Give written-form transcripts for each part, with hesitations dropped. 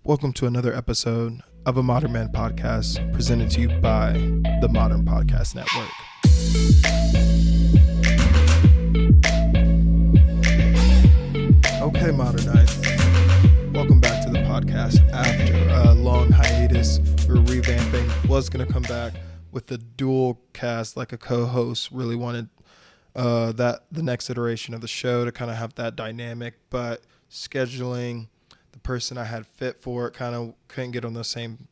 Welcome to another episode of a Modern Man podcast presented to you by the Modern Podcast Network. Okay, Modernites, welcome back to the podcast. After a long hiatus, we're revamping. Was going to come back with the dual cast, like a co-host. Really wanted the next iteration of the show to kind of have that dynamic, but scheduling, the person I had fit for it kind of couldn't get on the same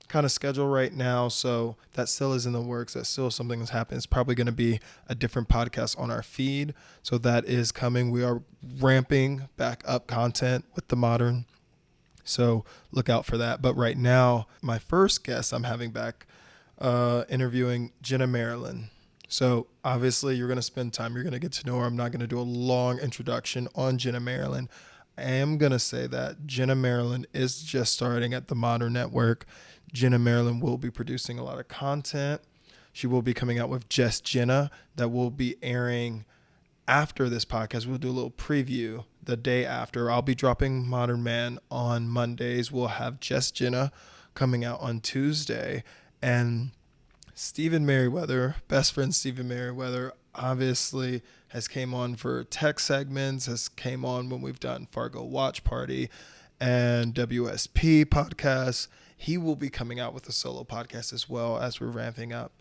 kind of schedule right now. So that still is in the works. That's still something that's happening. It's probably going to be a different podcast on our feed. So that is coming. We are ramping back up content with the Modern. So look out for that. But right now, my first guest I'm having back interviewing Jenna Marilyn. So obviously you're going to spend time. You're going to get to know her. I'm not going to do a long introduction on Jenna Marilyn. I am going to say that Jenna Marilyn is just starting at the Modern Network. Jenna Marilyn will be producing a lot of content. She will be coming out with Just Jenna that will be airing after this podcast. We'll do a little preview the day after. I'll be dropping Modern Man on Mondays. We'll have Just Jenna coming out on Tuesday. And Stephen Merriweather, best friend Stephen Merriweather, obviously has came on for tech segments, has came on when we've done Fargo Watch Party and WSP podcasts. He will be coming out with a solo podcast as well as we're ramping up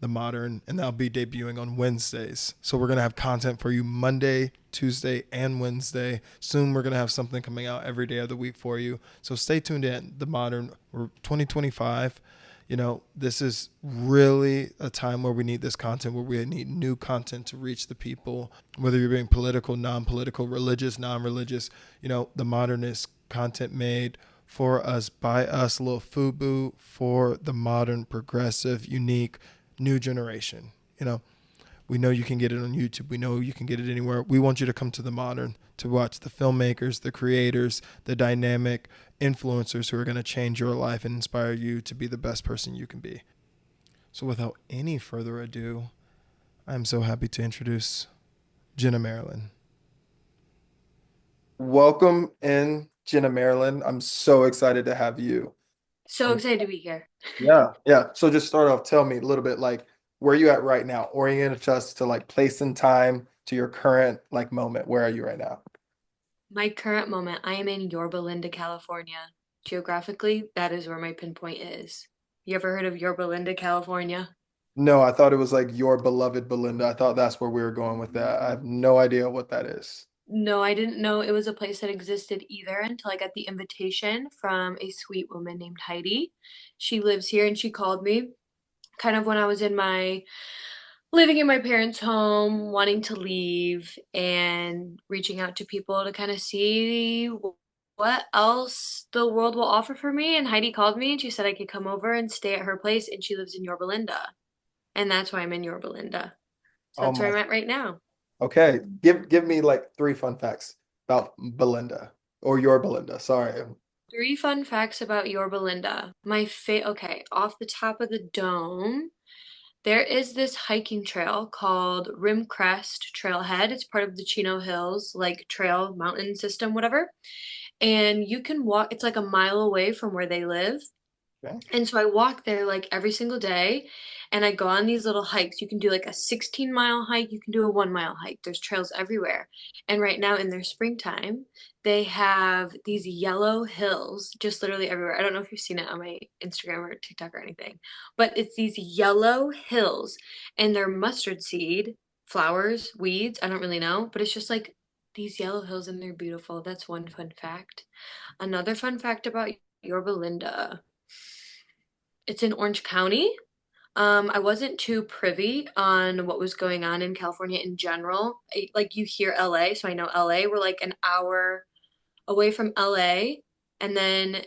the Modern, and that'll be debuting on Wednesdays. So we're going to have content for you Monday, Tuesday, and Wednesday. Soon we're going to have something coming out every day of the week for you. So stay tuned in. The Modern, we're 2025. You know, this is really a time where we need this content, where we need new content to reach the people, whether you're being political, non-political, religious, non-religious. You know, the Modern is content made for us, by us, a little FUBU for the modern, progressive, unique, new generation. You know, we know you can get it on YouTube. We know you can get it anywhere. We want you to come to the Modern to watch the filmmakers, the creators, the dynamic influencers who are going to change your life and inspire you to be the best person you can be. So without any further ado, I'm so happy to introduce Jenna Marilyn. Welcome in, Jenna Marilyn. I'm so excited to have you. So excited to be here. Yeah. So just start off, tell me a little bit like where are you at right now? Orient us to like place and time to your current like moment. Where are you right now? My current moment, I am in Yorba Linda, California. Geographically, that is where my pinpoint is. You ever heard of Yorba Linda, California? No, I thought it was like your beloved Belinda. I thought that's where we were going with that. I have no idea what that is. No, I didn't know it was a place that existed either until I got the invitation from a sweet woman named Heidi. She lives here and she called me kind of when I was in my living in my parents' home, wanting to leave and reaching out to people to kind of see what else the world will offer for me. And Heidi called me and she said I could come over and stay at her place, and she lives in Yorba Linda. And that's why I'm in Yorba Linda. So Oh that's where my. I'm at right now. Okay. Give me like three fun facts about Belinda or your Belinda. Sorry. Three fun facts about Yorba Linda. Okay, off the top of the dome, there is this hiking trail called Rimcrest Trailhead. It's part of the Chino Hills, like trail mountain system, whatever. And you can walk, it's like a mile away from where they live. Okay. And so I walk there like every single day and I go on these little hikes. You can do like a 16-mile hike, you can do a 1 mile hike. There's trails everywhere. And right now in their springtime, they have these yellow hills just literally everywhere. I don't know if you've seen it on my Instagram or TikTok or anything, but it's these yellow hills and they're mustard seed, flowers, weeds, I don't really know, but it's just like these yellow hills and they're beautiful. That's one fun fact. Another fun fact about Yorba Linda. It's in Orange County. I wasn't too privy on what was going on in California in general. Like you hear LA, so I know LA. We're like an hour away from LA, and then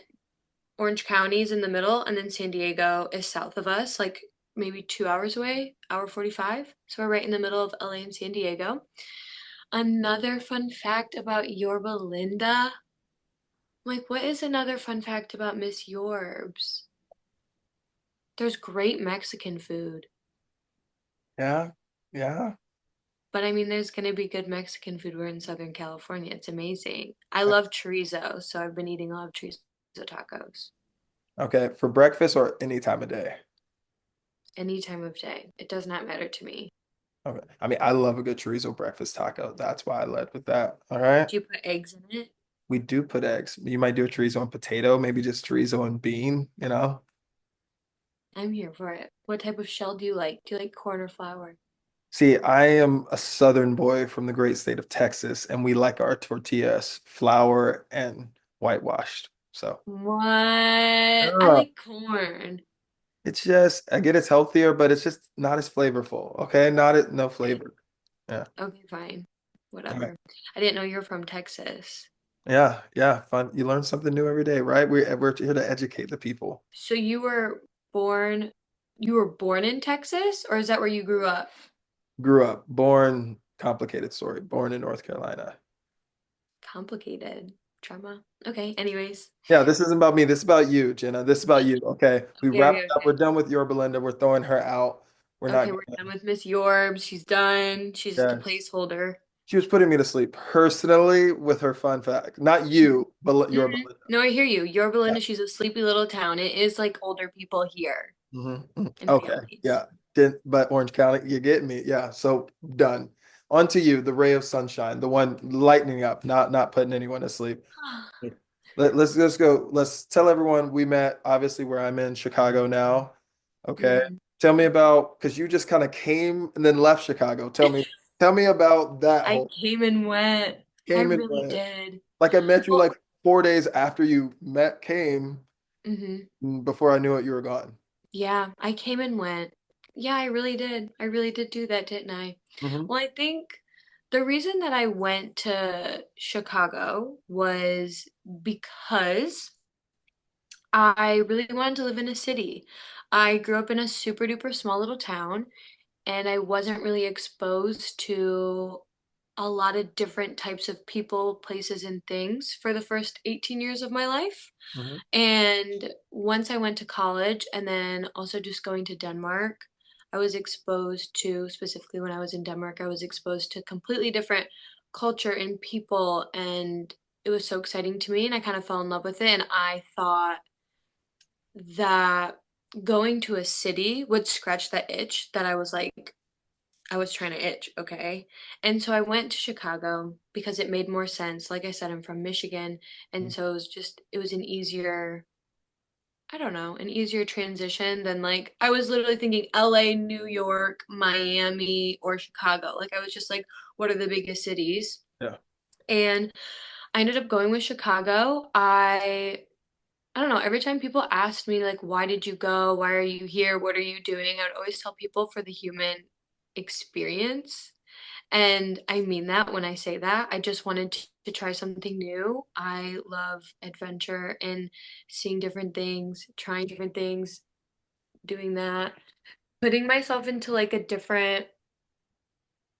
Orange County is in the middle, and then San Diego is south of us, like maybe 2 hours away, hour 45. So we're right in the middle of LA and San Diego. Another fun fact about Yorba Linda. Like, what is another fun fact about Miss Yorbs? There's great Mexican food. Yeah. Yeah. But I mean, there's gonna be good Mexican food. We're in Southern California. It's amazing. I love chorizo, so I've been eating a lot of chorizo tacos Okay, for breakfast or any time of day? any time of day. It does not matter to me. Okay. I mean, I love a good chorizo breakfast taco. That's why I led with that. All right. Do you put eggs in it? We do put eggs. You might do a chorizo and potato, maybe just chorizo and bean, you know? I'm here for it. What type of shell do you like? Do you like corn or flour? See, I am a Southern boy from the great state of Texas, and we like our tortillas flour and whitewashed. So, What? I yeah, like corn. it's just, I get it's healthier, but it's just not as flavorful. Okay. No Okay. flavor. Yeah. Okay, fine. All right. Whatever. I didn't know you were from Texas. Yeah. Yeah. Fun. You learn something new every day, right? We're here to educate the people. So born, you were born in Texas, or is that where you grew up? Grew up, born, complicated story, born in North Carolina. Complicated. Trauma. Okay, anyways. Yeah, this isn't about me. This is about you, Jenna. This is about you. Okay. We Okay, wrapped okay, up. We're okay. done with your Belinda. We're throwing her out. We're not Okay, we're gonna, done with Miss Yorbs. She's done. She's just a yeah. placeholder. She was putting me to sleep personally with her fun fact. Not you, but your Hmm. Belinda. No, I hear you. Your Yeah. Belinda, she's a sleepy little town. It is like older people here and Okay. families. Yeah. But Orange County, you get me. Yeah. So done. On to you, the ray of sunshine, the one lightening up, not putting anyone to sleep. Let's go. Let's tell everyone we met obviously where I'm in Chicago now. Okay. Mhm. Tell me about because you just kind of came and then left Chicago. Tell me about that I whole came and went. I came and really went. did. Like I met you Well, like 4 days after you met came hmm before I knew it, you were gone. yeah, I came and went. Yeah, I really did. I really did do that, didn't I? Hmm. Well, I think the reason that I went to Chicago was because I really wanted to live in a city. I grew up in a super duper small little town, and I wasn't really exposed to a lot of different types of people, places, and things for the first 18 years of my life. Hmm. And once I went to college and then also just going to Denmark, I was exposed to, specifically when I was in Denmark, I was exposed to completely different culture and people. And it was so exciting to me. And I kind of fell in love with it. And I thought that going to a city would scratch that itch that I was like, I was trying to itch, okay? And so I went to Chicago because it made more sense. Like I said, I'm from Michigan. And so it was an easier, I don't know, an easier transition than like, I was literally thinking LA, New York, Miami, or Chicago. Like, I was just like, what are the biggest cities? Yeah. And I ended up going with Chicago. I don't know, every time people asked me, like, why did you go? Why are you here? What are you doing? I would always tell people for the human experience. And I mean that when I say that. I just wanted to try something new. I love adventure and seeing different things, trying different things, doing that. Putting myself into like a different,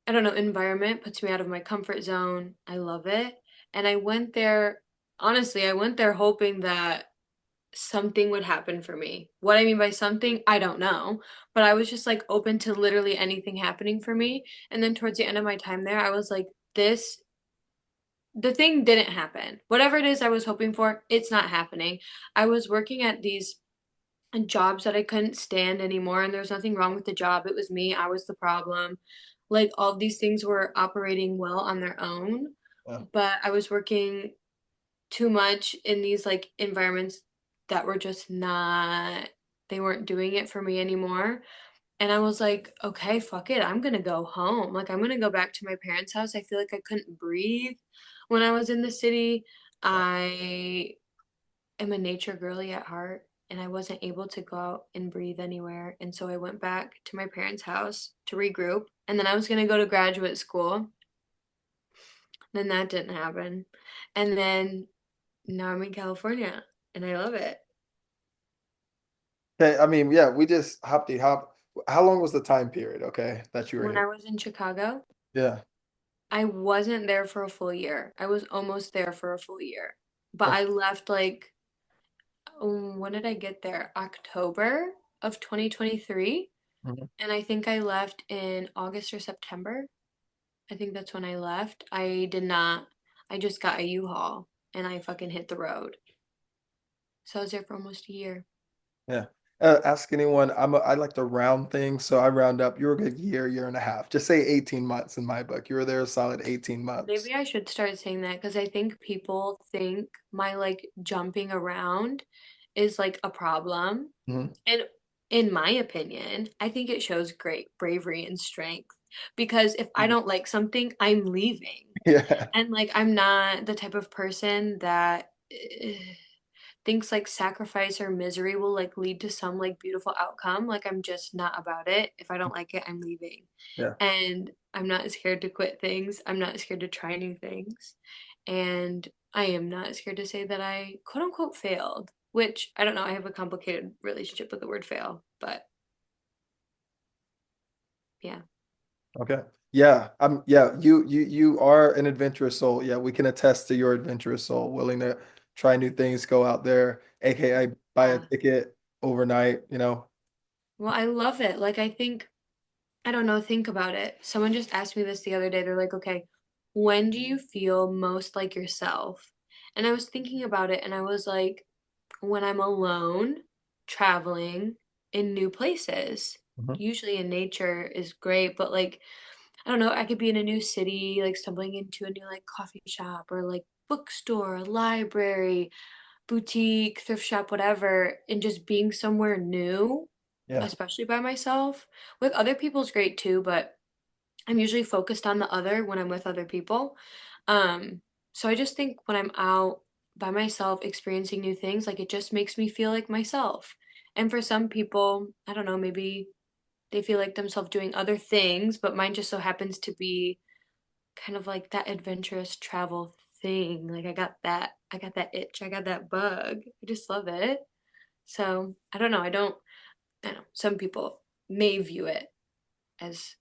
I don't know, environment puts me out of my comfort zone. I love it. And I went there, honestly, I went there hoping that something would happen for me. What I mean by something, I don't know. But I was just like open to literally anything happening for me. And then towards the end of my time there, I was like, the thing didn't happen. Whatever it is I was hoping for, it's not happening. I was working at these jobs that I couldn't stand anymore, and there was nothing wrong with the job. It was me, I was the problem. Like all of these things were operating well on their own, Yeah. but I was working too much in these like environments that were just not, they weren't doing it for me anymore. And I was like, okay, fuck it. I'm gonna go home. Like I'm gonna go back to my parents' house. I feel like I couldn't breathe when I was in the city. Yeah. I am a nature girly at heart, and I wasn't able to go out and breathe anywhere. And so I went back to my parents' house to regroup. And then I was gonna go to graduate school. Then that didn't happen. And then now I'm in California and I love it. Okay. I mean, yeah, we just hopped hop. How long was the time period, okay, that you were When here? I was in Chicago, Yeah. I wasn't there for a full year. I was almost there for a full year. But Okay. I left like, when did I get there? October of 2023. Mhm. And I think I left in August or September. I think that's when I left. I did not, I just got a U-Haul and I fucking hit the road. So I was there for almost a year. Yeah. Ask anyone. I like to round things, so I round up. You were a good year, year and a half. Just say 18 months in my book. You were there a solid 18 months. Maybe I should start saying that because I think people think my like jumping around is like a problem. Hmm. And in my opinion, I think it shows great bravery and strength because if I don't like something, I'm leaving. Yeah. And like I'm not the type of person that thinks like sacrifice or misery will like lead to some like beautiful outcome. Like I'm just not about it. If I don't like it, I'm leaving. Yeah. And I'm not scared to quit things. I'm not scared to try new things. And I am not scared to say that I quote unquote failed, which I don't know. I have a complicated relationship with the word fail, but yeah. Okay. Yeah. Yeah, you are an adventurous soul. Yeah, we can attest to your adventurous soul, willing to try new things, go out there, aka buy a Yeah. ticket overnight, you know. Well, I love it. Like I think I don't know, think about it. Someone just asked me this the other day. They're like, okay, when do you feel most like yourself? And I was thinking about it and I was like, when I'm alone, traveling in new places. Mhm. Usually in nature is great, but like, I don't know, I could be in a new city, like stumbling into a new like coffee shop or like bookstore, library, boutique, thrift shop, whatever, and just being somewhere new, Yeah. especially by myself. With other people's great too, but I'm usually focused on the other when I'm with other people. Um, so I just think when I'm out by myself experiencing new things, like it just makes me feel like myself. And for some people, I don't know, maybe they feel like themselves doing other things, but mine just so happens to be kind of like that adventurous travel thing. Like I got that itch, I got that bug. I just love it. So I don't know. I don't know. Some people may view it as,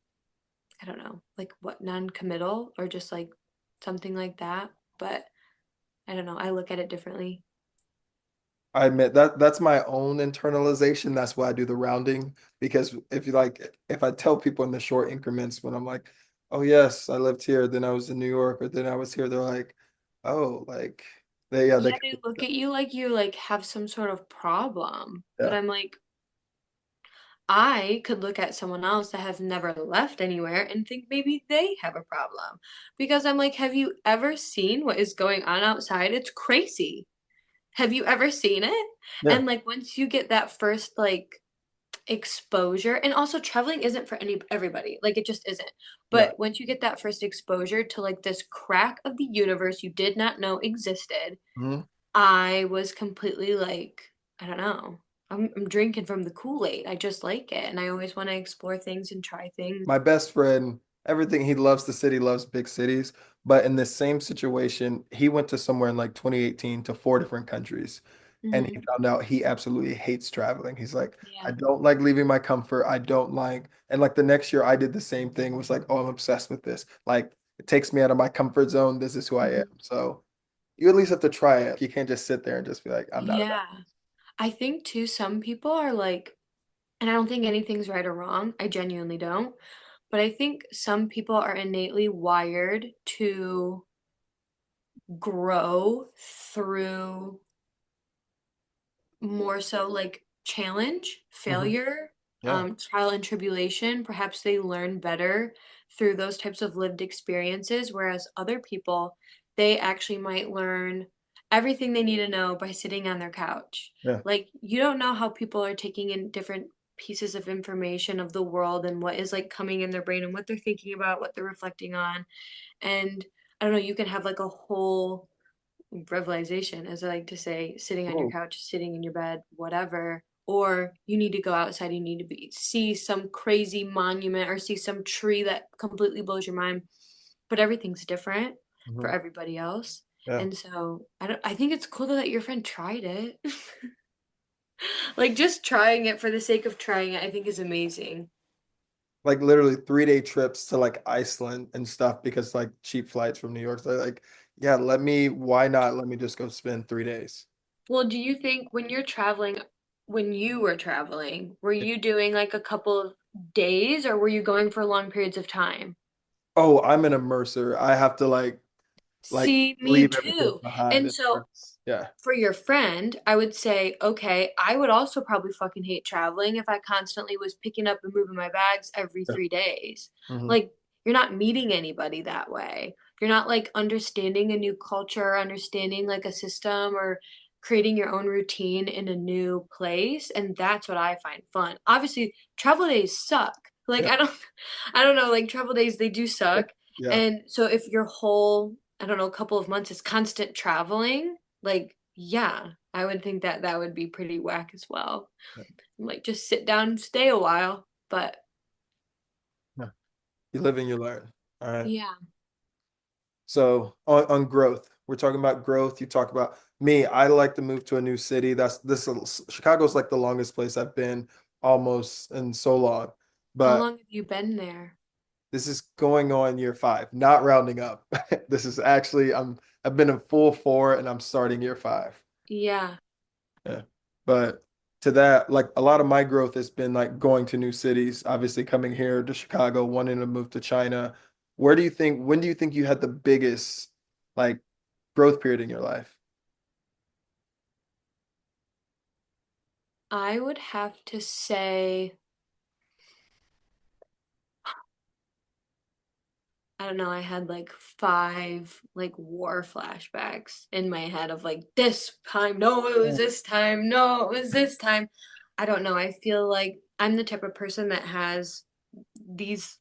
I don't know, like what, non-committal or just like something like that. But I don't know. I look at it differently. I admit that that's my own internalization. That's why I do the rounding because if you like, if I tell people in the short increments when I'm like, oh yes, I lived here, then I was in New York, or then I was here, they're like, oh, like they Yeah, they look at you like you like have some sort of problem. But yeah. I'm like, I could look at someone else that has never left anywhere and think maybe they have a problem. Because I'm like, have you ever seen what is going on outside? It's crazy. Have you ever seen it? Yeah. And like once you get that first like exposure, and also traveling isn't for everybody. Like it just isn't. Yeah. But once you get that first exposure to like this crack of the universe you did not know existed, Mhm. I was completely like, I don't know. I'm drinking from the Kool-Aid. I just like it, and I always want to explore things and try things. My best friend, everything he loves the city, loves big cities, but in this same situation, he went to somewhere in like 2018 to four different countries. And he Hmm. found out he absolutely hates traveling. He's like, I Yeah. don't like leaving my comfort. I don't like, and like the next year I did the same thing, was like, oh, I'm obsessed with this. Like it takes me out of my comfort zone. This is who I am. Hmm. So you at least have to try it. You can't just sit there and just be like, I'm not about Yeah. I think too, some people are like, and I don't think anything's right or wrong. I genuinely don't. But I think some people are innately wired to grow through more so like challenge, it. Hmm. failure, Yeah. trial and tribulation. Perhaps they learn better through those types of lived experiences, whereas other people, they actually might learn everything they need to know by sitting on their couch. Yeah. Like, you don't know how people are taking in different pieces of information of the world and what is like coming in their brain and what they're thinking about, what they're reflecting on. And I don't know, you can have like a whole revelation, as I like to say, sitting on your Oh. couch, sitting in your bed, whatever. Or you need to go outside, you need to be see some crazy monument or see some tree that completely blows your mind. But everything's different for Hmm. everybody else. Yeah. And so I think it's cool that your friend tried it. Like just trying it for the sake of trying it, I think is amazing. Like literally 3 day trips to like Iceland and stuff because like cheap flights from New York. So like, yeah, why not? Let me just go spend 3 days. Well, do you think when you're traveling, when you were traveling, were you doing like a couple of days or were you going for long periods of time? Oh, I'm an immerser. I have to like See, me leave everything too. behind And and so immerse. Yeah. For your friend, I would say, okay, I would also probably fucking hate traveling if I constantly was picking up and moving my bags every Yeah. 3 days. Hmm. Like, you're not meeting anybody that way. You're not like understanding a new culture, understanding like a system, or creating your own routine in a new place. And that's what I find fun. Obviously, travel days suck. Like, Yeah. I don't know, like travel days, they do suck. Yeah. And so if your whole, I don't know, couple of months is constant traveling, like, yeah, I would think that that would be pretty whack as well. Yeah. Like, just sit down and stay a while. But Yeah. You live and you learn. All right. yeah, So on growth, we're talking about growth. You talk about me. I like to move to a new city. Chicago's like the longest place I've been almost in so long. how But long have you been there? this is going on year 5, not rounding up. This is actually I've been in full 4 and I'm starting year 5. Yeah. Yeah. But to that, like a lot of my growth has been like going to new cities, obviously coming here to Chicago, wanting to move to China. When do you think you had the biggest like growth period in your life? I would have to say, I don't know, I had like 5 like war flashbacks in my head of like this time, no, it was this time, no, it was this time. I don't know. I feel like I'm the type of person that has these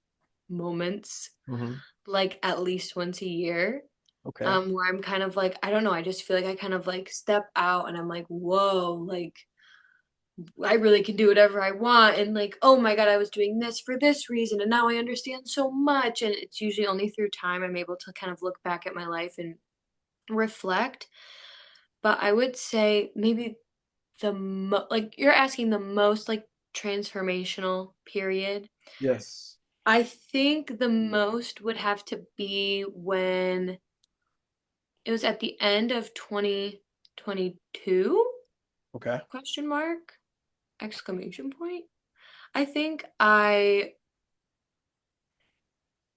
moments Mm-hmm. like at least once a year. Okay. Where I'm kind of like, I don't know, I just feel like I kind of like step out and I'm like, whoa, like I really can do whatever I want. And like, oh my God, I was doing this for this reason. And now I understand so much. And it's usually only through time I'm able to kind of look back at my life and reflect. But I would say maybe like you're asking the most like transformational period. Yes. I think the most would have to be when it was at the end of 2022? Okay. Question mark? Exclamation point. I think I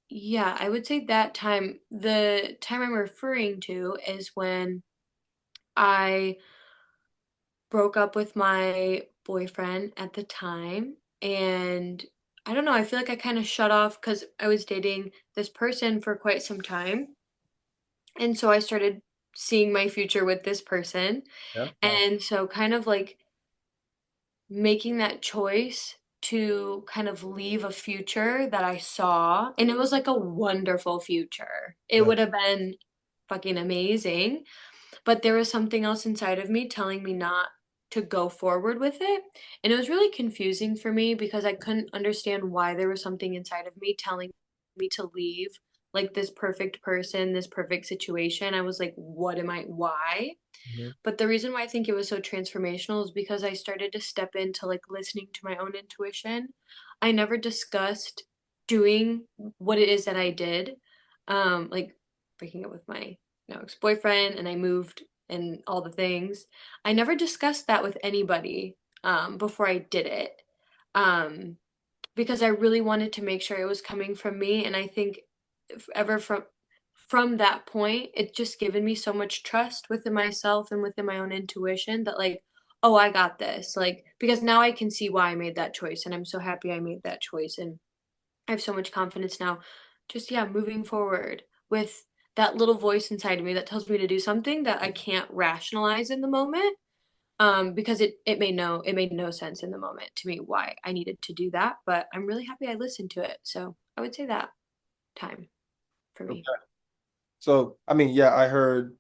yeah, I would say that time. The time I'm referring to is when I broke up with my boyfriend at the time, and I don't know, I feel like I kind of shut off because I was dating this person for quite some time. And so I started seeing my future with this person. Yeah. And so kind of like making that choice to kind of leave a future that I saw, and it was like a wonderful future. It Yeah. would have been fucking amazing, but there was something else inside of me telling me not to go forward with it. And it was really confusing for me because I couldn't understand why there was something inside of me telling me to leave like this perfect person, this perfect situation. I was like, what am I? Why? Mhm. But the reason why I think it was so transformational is because I started to step into like listening to my own intuition. I never discussed doing what it is that I did. Like breaking up with my now ex-boyfriend and I moved and all the things. I never discussed that with anybody before I did it. Um because I really wanted to make sure it was coming from me. And I think if ever from that point, it's just given me so much trust within myself and within my own intuition that like, oh, I got this. Like, because now I can see why I made that choice. And I'm so happy I made that choice. And I have so much confidence now. Just yeah, moving forward with that little voice inside of me that tells me to do something that I can't rationalize in the moment because it made no sense in the moment to me why I needed to do that, but I'm really happy I listened to it. So I would say that time for me. Okay. So, I mean, yeah, I heard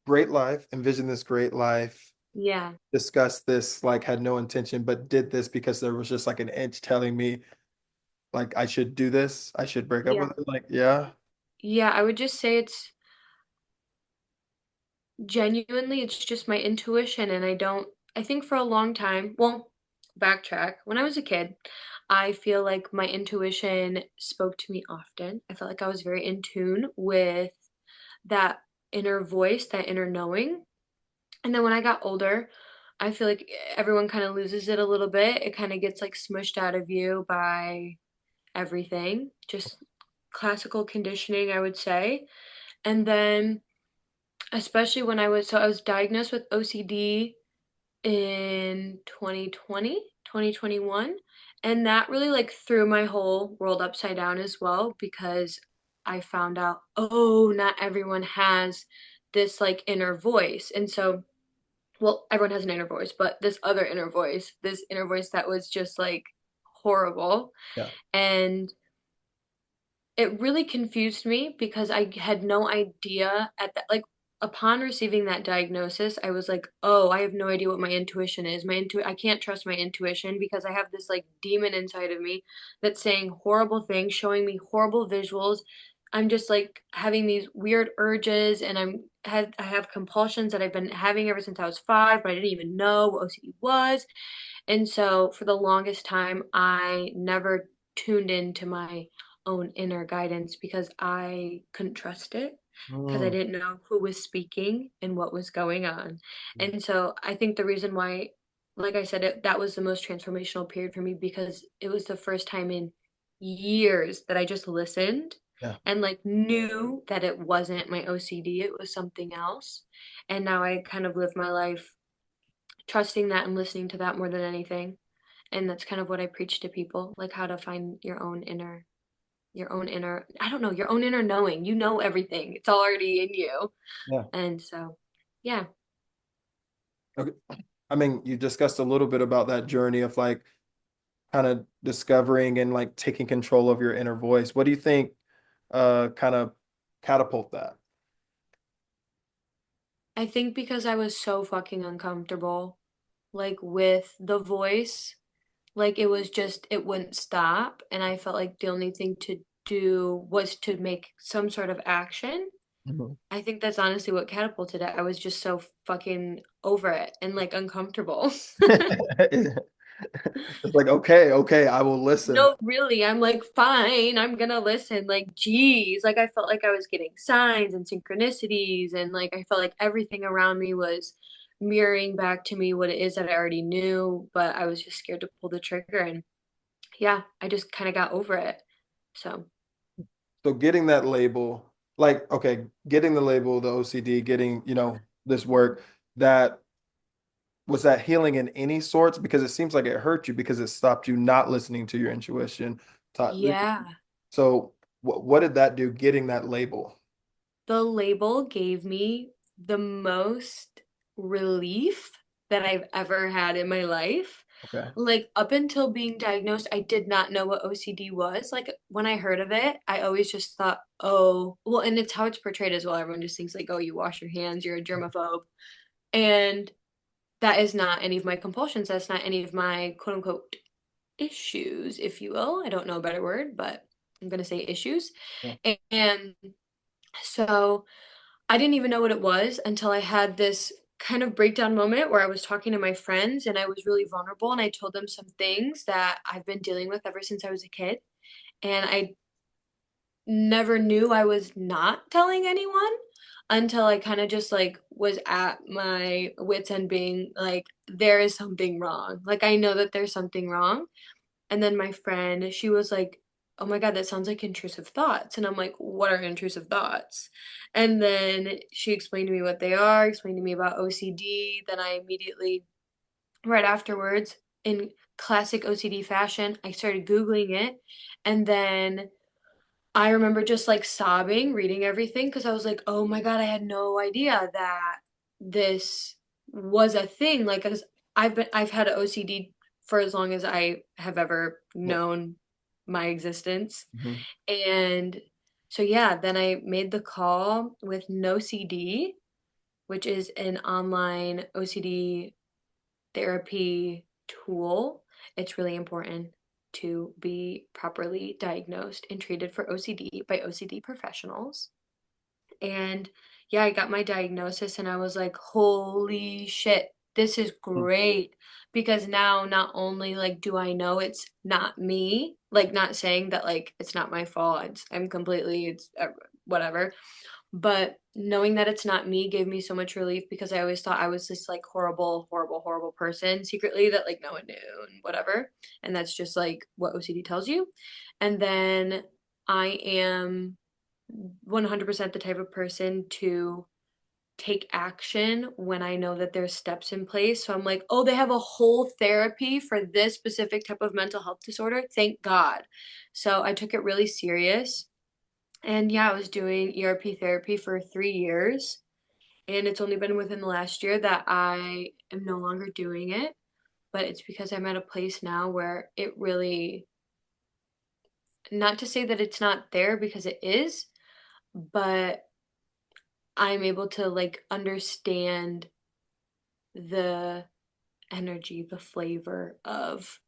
great life, envision this great life, Yeah. discuss this, like had no intention, but did this because there was just like an edge telling me like I should do this, I should break up Yeah. with it. Like, yeah. Yeah, I would just say it's genuinely it's just my intuition and I think for a long time, well, backtrack. When I was a kid, I feel like my intuition spoke to me often. I felt like I was very in tune with that inner voice, that inner knowing. And then when I got older, I feel like everyone kind of loses it a little bit. It kind of gets like smushed out of you by everything, just classical conditioning, I would say. And then Especially when I was diagnosed with OCD in 2020, 2021, and that really like threw my whole world upside down as well because I found out, oh, not everyone has this like inner voice. And so, well, everyone has an inner voice, but this inner voice that was just like horrible. Yeah. And it really confused me because I had no idea at that, like, upon receiving that diagnosis, I was like, "Oh, I have no idea what my intuition is. I can't trust my intuition because I have this like demon inside of me that's saying horrible things, showing me horrible visuals. I'm just like having these weird urges and I have compulsions that I've been having ever since I was 5, but I didn't even know what OCD was. And so for the longest time, I never tuned into my own inner guidance because I couldn't trust it because I Mm. didn't know who was speaking and what was going on. And so I think the reason why, like I said, that was the most transformational period for me because it was the first time in years that I just listened Yeah. and like knew that it wasn't my OCD, it was something else. And now I kind of live my life trusting that and listening to that more than anything. And that's kind of what I preach to people, like how to find your own inner, I don't know, your own inner knowing. You know everything. It's already in you. Yeah. And so, yeah. Okay. I mean, you discussed a little bit about that journey of like kind of discovering and like taking control of your inner voice. What do you think kind of catapult that? I think because I was so fucking uncomfortable, like with the voice, like it was just, it wouldn't stop. And I felt like the only thing to do was to make some sort of action. Mhm. I think that's honestly what catapulted it. I was just so fucking over it and like uncomfortable. It's like, okay, okay, I will listen. No, really, I'm like, fine, I'm gonna listen. Like, geez, like I felt like I was getting signs and synchronicities, and like I felt like everything around me was mirroring back to me what it is that I already knew, but I was just scared to pull the trigger. And yeah, I just kind of got over it. So, So getting that label, like, okay, getting the label, the OCD, getting, this work, that was that healing in any sorts? Because it seems like it hurt you because it stopped you not listening to your intuition. Taught- yeah, So what did that do, getting that label? the label gave me the most relief that I've ever had in my life. Okay. Like up until being diagnosed, I did not know what OCD was. Like when I heard of it, I always just thought, oh, well, and it's how it's portrayed as well. Everyone just thinks like, oh, you wash your hands, you're a germaphobe. And that is not any of my compulsions. That's not any of my quote unquote issues, if you will. I don't know a better word, but I'm gonna say issues. Yeah. And so I didn't even know what it was until I had this kind of breakdown moment where I was talking to my friends and I was really vulnerable and I told them some things that I've been dealing with ever since I was a kid. And I never knew I was not telling anyone until I kind of just like was at my wits end being like, there is something wrong. Like, I know that there's something wrong. And then my friend, she was like, "Oh my God, that sounds like intrusive thoughts." And I'm like, "What are intrusive thoughts?" And then she explained to me what they are, explained to me about OCD. Then I immediately, right afterwards, in classic OCD fashion, I started Googling it. And then I remember just like sobbing, reading everything because I was like, "Oh my God, I had no idea that this was a thing." Like, 'cause I've had OCD for as long as I have ever Yeah. known my existence. Mhm. And so yeah, then I made the call with No CD, which is an online OCD therapy tool. It's really important to be properly diagnosed and treated for OCD by OCD professionals. And yeah, I got my diagnosis and I was like, holy shit, this is Mhm. great. Because now not only like do I know it's not me, like not saying that like it's not my fault, I'm completely, it's whatever, but knowing that it's not me gave me so much relief because I always thought I was this like horrible, horrible, horrible person secretly that like no one knew and whatever. And that's just like what OCD tells you. And then I am 100% the type of person to take action when I know that there's steps in place. So I'm like, oh, they have a whole therapy for this specific type of mental health disorder. Thank God. So I took it really serious. And yeah, I was doing ERP therapy for 3 years. And it's only been within the last year that I am no longer doing it. But it's because I'm at a place now where it really, not to say that it's not there because it is, but I'm able to like understand the energy, the flavor of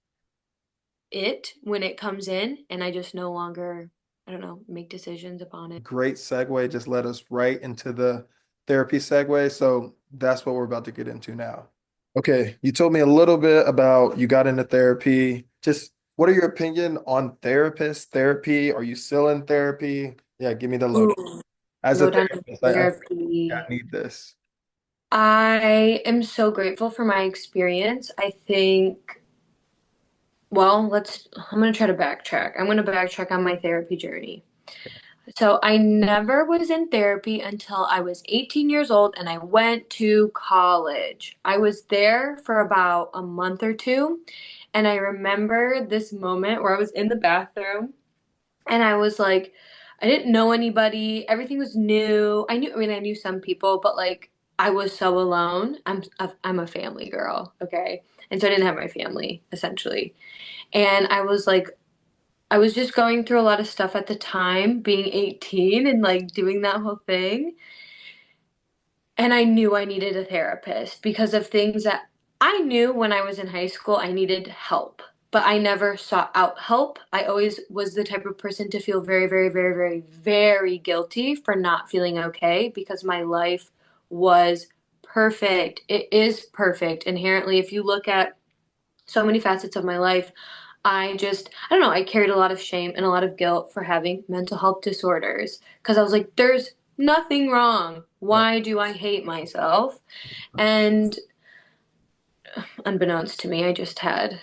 it when it comes in, and I just no longer, I don't know, make decisions upon it. Great segue. Just led us right into the therapy segue. So that's what we're about to get into now. Okay, you told me a little bit about you got into therapy. Just what are your opinion on therapists, therapy? Are you still in therapy? Yeah, give me the lowdown. Ooh, As a low down to therapist, I therapy. need this. I am so grateful for my experience. I think, well, I'm going to try to backtrack. I'm going to backtrack on my therapy journey. So I never was in therapy until I was 18 years old and I went to college. I was there for about a month or two. And I remember this moment where I was in the bathroom and I was like, I didn't know anybody. Everything was new. I knew some people, but like I was so alone. I'm a family girl, okay? And so I didn't have my family essentially. And I was just going through a lot of stuff at the time, being 18 and like doing that whole thing. And I knew I needed a therapist because of things that I knew when I was in high school I needed help, but I never sought out help. I always was the type of person to feel very, very, very, very, very guilty for not feeling okay because my life was perfect. It is perfect inherently. If you look at so many facets of my life, I don't know, I carried a lot of shame and a lot of guilt for having mental health disorders because I was like, there's nothing wrong. Yeah. Why do I hate myself? And unbeknownst to me, I just had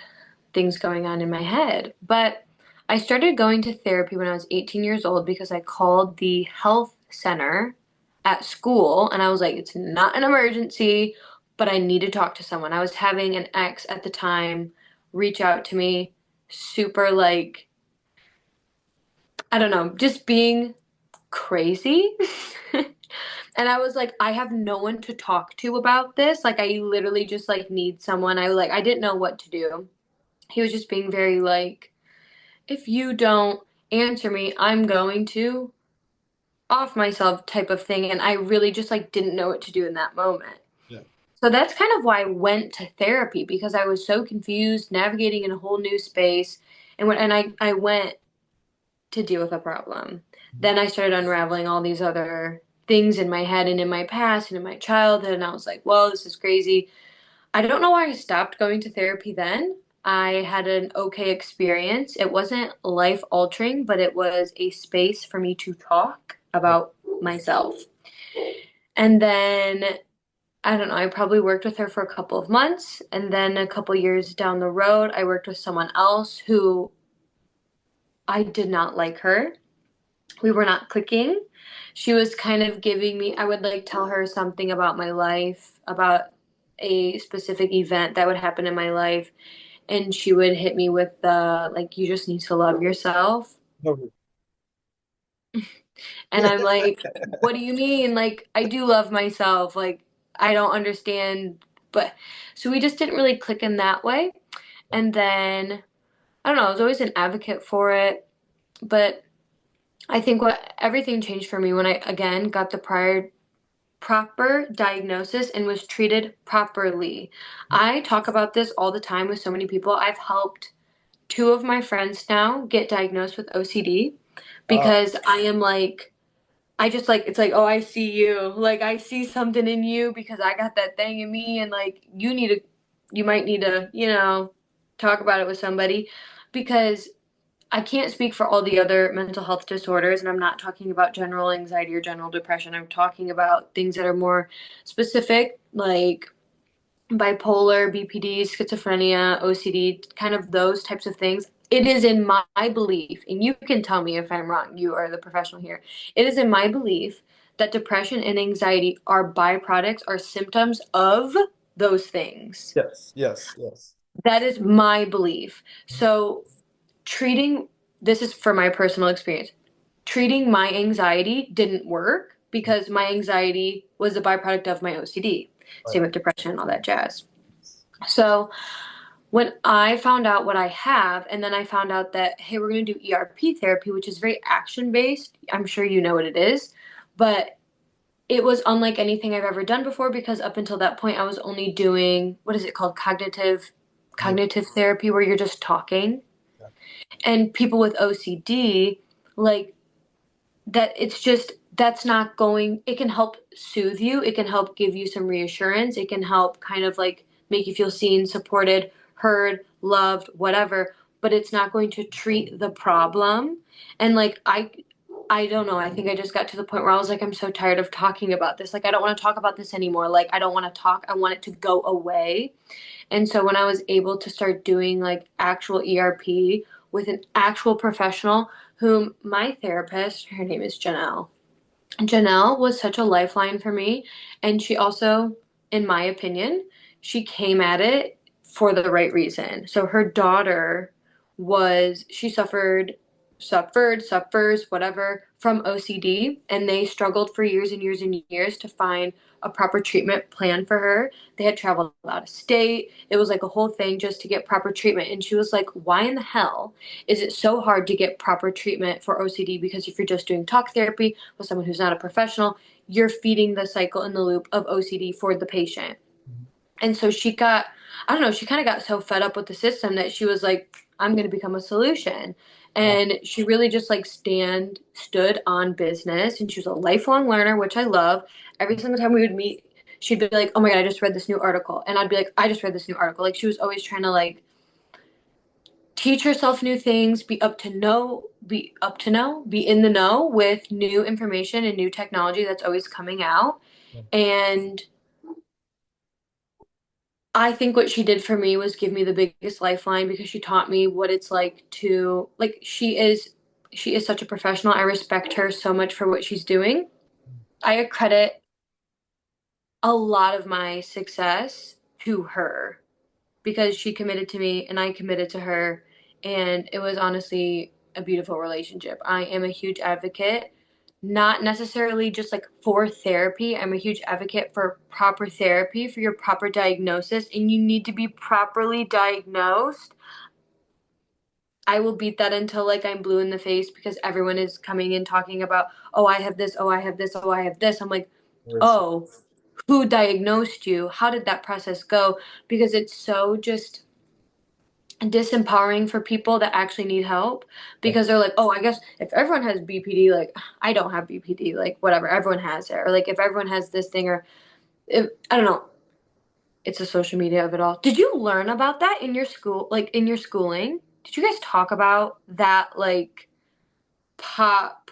things going on in my head. But I started going to therapy when I was 18 years old because I called the health center at school and I was like, it's not an emergency, but I need to talk to someone. I was having an ex at the time reach out to me, super like, I don't know, just being crazy. And I was like, I have no one to talk to about this. Like I literally just like need someone. I didn't know what to do. He was just being very like, if you don't answer me, I'm going to off myself type of thing. And I really just like didn't know what to do in that moment. Yeah. So that's kind of why I went to therapy because I was so confused, navigating in a whole new space. I went to deal with a problem. Then I started unraveling all these other things in my head and in my past and in my childhood. And I was like, well, this is crazy. I don't know why I stopped going to therapy then. I had an okay experience. It wasn't life altering, but it was a space for me to talk about myself. And then, I don't know, I probably worked with her for a couple of months. And then a couple years down the road, I worked with someone else who I did not like her. We were not clicking. She was kind of giving me, I would like tell her something about my life, about a specific event that would happen in my life. And she would hit me with the, like, you just need to love yourself. Okay. And I'm like, what do you mean? Like, I do love myself. Like, I don't understand. But so we just didn't really click in that way. And then, I don't know, I was always an advocate for it. But I think what everything changed for me when I again got the proper diagnosis and was treated properly. I talk about this all the time with so many people. I've helped two of my friends now get diagnosed with OCD Uh, because I am like, I just like, it's like, oh, I see you. Like, I see something in you because I got that thing in me. And like, you might need to, talk about it with somebody because I can't speak for all the other mental health disorders, and I'm not talking about general anxiety or general depression. I'm talking about things that are more specific, like bipolar, BPD, schizophrenia, OCD, kind of those types of things. It is in my belief, and you can tell me if I'm wrong, you are the professional here. It is in my belief that depression and anxiety are byproducts, are symptoms of those things. Yes, yes, yes. That is my belief. So treating, this is for my personal experience, treating my anxiety didn't work because my anxiety was a byproduct of my OCD. Right. Same with depression and all that jazz. So when I found out what I have, and then I found out that, hey, we're going to do ERP therapy, which is very action based. I'm sure you know what it is, but it was unlike anything I've ever done before because up until that point, I was only doing, what is it called? Yeah. Cognitive therapy, where you're just talking. Yeah. And people with OCD, like, that it's just, that's not going, it can help soothe you, it can help give you some reassurance, it can help kind of like make you feel seen, supported, heard, loved, whatever, but it's not going to treat the problem. And like I don't know, I think I just got to the point where I was like, I'm so tired of talking about this, like I don't want to talk about this anymore, like I don't want to talk, I want it to go away. And so when I was able to start doing like actual ERP with an actual professional, whom my therapist, her name is Janelle. Janelle was such a lifeline for me. And she also, in my opinion, she came at it for the right reason. So her daughter she suffers, whatever, from OCD. And they struggled for years and years and years to find a proper treatment plan for her. They had traveled out of state. It was like a whole thing just to get proper treatment. And she was like, why in the hell is it so hard to get proper treatment for OCD? Because if you're just doing talk therapy with someone who's not a professional, you're feeding the cycle in the loop of OCD for the patient. And so I don't know, she kind of got so fed up with the system that she was like, I'm going to become a solution. And she really just like stood on business. And she was a lifelong learner, which I love. Every single time we would meet, she'd be like, oh my God, I just read this new article. And I'd be like, I just read this new article. Like she was always trying to like teach herself new things, be in the know with new information and new technology that's always coming out. And I think what she did for me was give me the biggest lifeline because she taught me what it's like to like she is such a professional. I respect her so much for what she's doing. I accredit a lot of my success to her because she committed to me and I committed to her, and it was honestly a beautiful relationship. I am a huge advocate, not necessarily just like for therapy. I'm a huge advocate for proper therapy, for your proper diagnosis, and you need to be properly diagnosed. I will beat that until like I'm blue in the face because everyone is coming in talking about, oh, I have this, oh, I have this, oh, I have this. I'm like, oh, who diagnosed you? How did that process go? Because it's so just disempowering for people that actually need help because they're like, oh, I guess if everyone has BPD, like I don't have BPD, like whatever, everyone has it. Or like if everyone has this thing, or if, I don't know, it's the social media of it all. Did you learn about that in your school, like in your schooling? Did you guys talk about that, like pop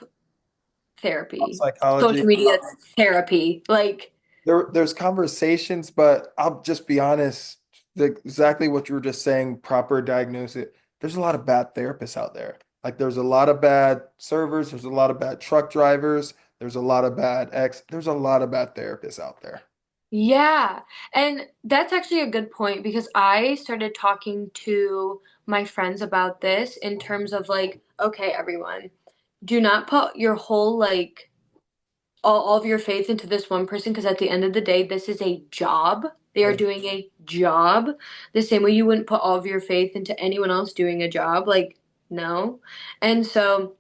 therapy, Psychology. social media therapy? Like, There's conversations, but I'll just be honest, exactly what you were just saying, proper diagnosis. There's a lot of bad therapists out there. Like there's a lot of bad servers, there's a lot of bad truck drivers, there's a lot of bad therapists out there. yeah. And that's actually a good point because I started talking to my friends about this in terms of like, okay, everyone, do not put your whole like all of your faith into this one person because at the end of the day, this is a job. They are Yeah. doing a job the same way you wouldn't put all of your faith into anyone else doing a job. Like, no. And so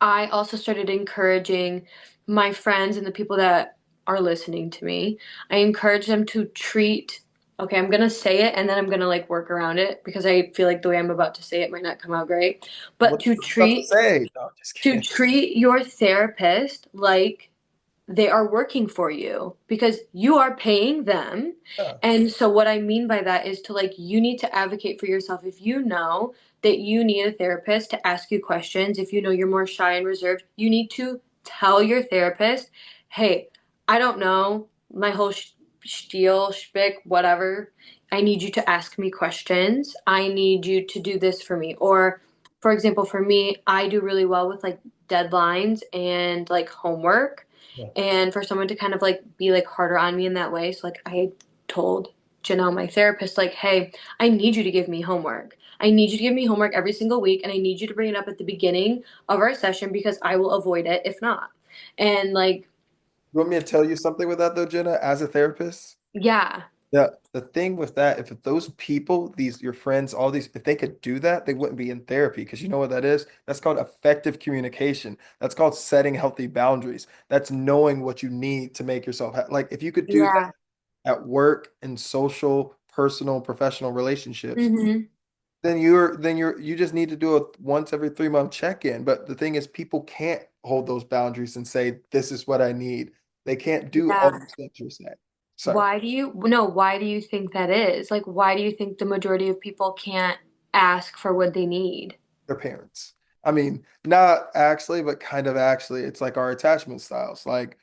I also started encouraging my friends and the people that are listening to me. I encourage them to treat, okay, I'm going to say it and then I'm going to like work around it because I feel like the way I'm about to say it might not come out great. But What's stuff to say? No, I'm just to kidding. treat your therapist like they are working for you because you are paying them. Yeah. And so what I mean by that is to like you need to advocate for yourself. If you know that you need a therapist to ask you questions, if you know you're more shy and reserved, you need to tell your therapist, "Hey, I don't know my whole spiel, spick, whatever. I need you to ask me questions. I need you to do this for me." Or for example, for me, I do really well with like deadlines and like homework. Yeah. and for someone to kind of like be like harder on me in that way. So like I told Janelle, my therapist, like, hey, I need you to give me homework. I need you to give me homework every single week, and I need you to bring it up at the beginning of our session because I will avoid it if not. And like, You want me to tell you something with that though, Jenna, as a therapist? yeah, The thing with that, if those people, these your friends, all these, if they could do that, they wouldn't be in therapy because you know what that is? That's called effective communication. That's called setting healthy boundaries. That's knowing what you need to make yourself like if you could do that yeah, at work and social, personal, professional relationships, mm-hmm, then you just need to do a once every 3 month check-in. But the thing is, people can't hold those boundaries and say, this is what I need. They can't do all yeah. the steps you're saying. Sorry. Why do you, no, why do you think that is? Like, why do you think the majority of people can't ask for what they need? Their parents. I mean, not actually, but kind of actually. It's like our attachment styles. Like,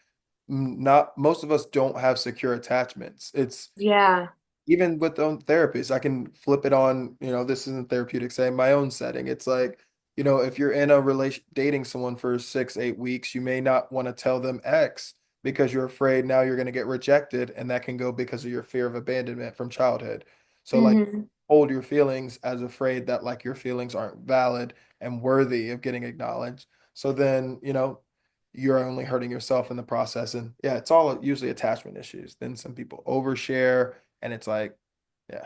not most of us don't have secure attachments. It's Yeah. even with own therapists, I can flip it on, this isn't therapeutic, say my own setting. It's like, if you're in a relation dating someone for 6, 8 weeks, you may not want to tell them X because you're afraid now you're going to get rejected, and that can go because of your fear of abandonment from childhood. So like Mm-hmm. hold your feelings as afraid that like your feelings aren't valid and worthy of getting acknowledged. So then, you're only hurting yourself in the process. And yeah, it's all usually attachment issues. Then some people overshare and it's like, yeah,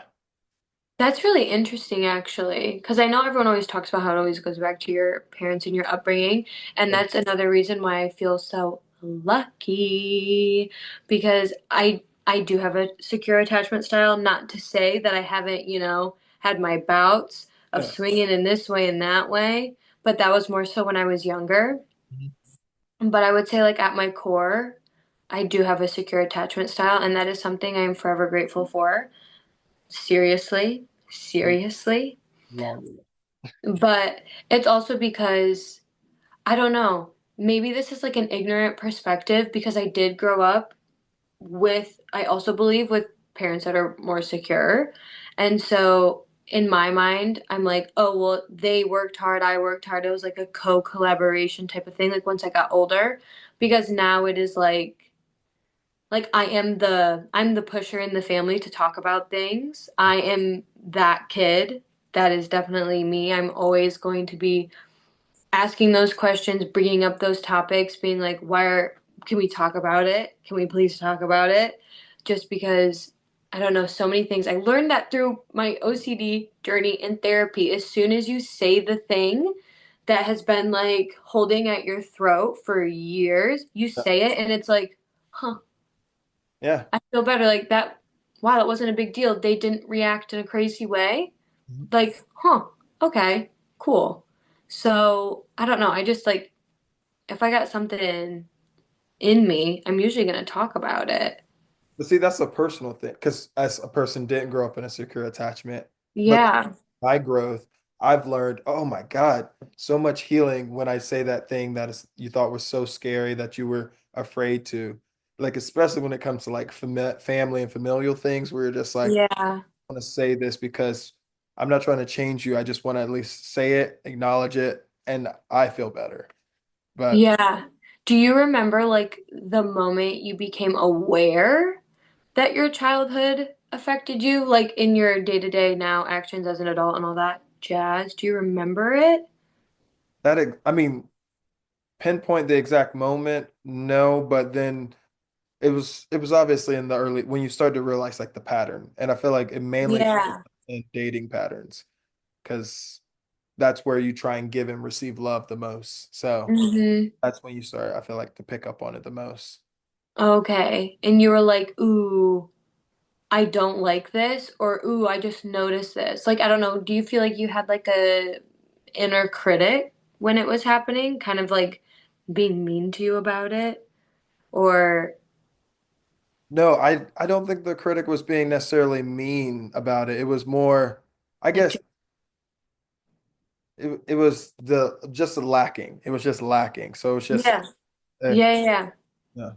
That's really interesting, actually, because I know everyone always talks about how it always goes back to your parents and your upbringing, and yeah, that's another reason why I feel so lucky because I do have a secure attachment style. Not to say that I haven't, had my bouts of yeah. swinging in this way and that way, but that was more so when I was younger. Mhm. But I would say, like, at my core, I do have a secure attachment style, and that is something I am forever grateful for. Seriously, seriously. Long. But it's also because I don't know. Maybe this is like an ignorant perspective because I did grow up I also believe with parents that are more secure. And so in my mind, I'm like, oh, well, they worked hard, I worked hard. It was like a co-collaboration type of thing, like once I got older, because now it is like I'm the pusher in the family to talk about things. I am that kid. That is definitely me. I'm always going to be asking those questions, bringing up those topics, being like, can we talk about it? Can we please talk about it? Just because I don't know, so many things. I learned that through my OCD journey in therapy. As soon as you say the thing that has been like holding at your throat for years, you Yeah. say it and it's like, huh, Yeah. I feel better. Like that, wow, that wasn't a big deal. They didn't react in a crazy way. Mhm. Like, huh, okay, cool. So I don't know. I just like if I got something in me, I'm usually gonna talk about it. But see, that's a personal thing because as a person didn't grow up in a secure attachment, but Yeah. my growth, I've learned, oh my God, so much healing when I say that thing that is you thought was so scary that you were afraid to. Like, especially when it comes to like family and familial things, where you're just like, Yeah. want to say this because I'm not trying to change you. I just want to at least say it, acknowledge it, and I feel better. But Yeah. Do you remember like the moment you became aware that your childhood affected you, like in your day-to-day now actions as an adult and all that jazz? Do you remember it? I mean, pinpoint the exact moment, no, but then it was obviously in the early when you start to realize like the pattern. And I feel like it mainly shows Yeah. in dating patterns because that's where you try and give and receive love the most. So Mm-hmm. that's when you start, I feel like, to pick up on it the most. Okay. And you were like, ooh, I don't like this, or ooh, I just noticed this. Like, I don't know, do you feel like you had like a inner critic when it was happening, kind of like being mean to you about it? Or No, I don't think the critic was being necessarily mean about it. It was more, I like, guess it was the just lacking. It was just lacking. So it was just yeah, eh, yeah, yeah. yeah.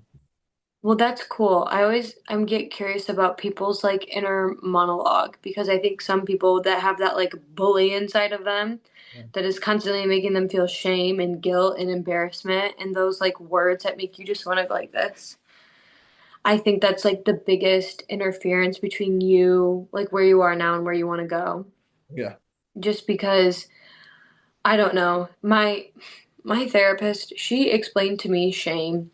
Well, that's cool. I'm get curious about people's like inner monologue because I think some people that have that like bully inside of them Yeah. that is constantly making them feel shame and guilt and embarrassment and those like words that make you just want to go like this. I think that's like the biggest interference between you, like where you are now and where you want to go. Yeah. Just because I don't know. My therapist, she explained to me shame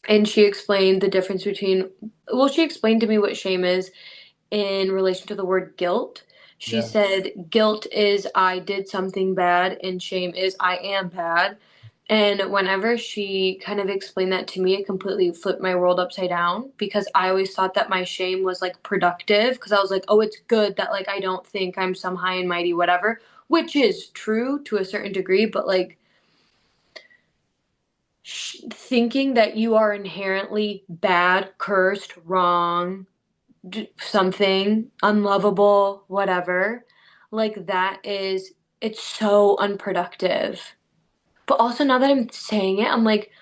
and she explained the difference between well, she explained to me what shame is in relation to the word guilt. She Yeah. said guilt is I did something bad and shame is I am bad. And whenever she kind of explained that to me, it completely flipped my world upside down because I always thought that my shame was like productive because I was like, oh, it's good that like I don't think I'm some high and mighty whatever, which is true to a certain degree, but like thinking that you are inherently bad, cursed, wrong, something unlovable, whatever, like that is it's so unproductive. But also now that I'm saying it, I'm like,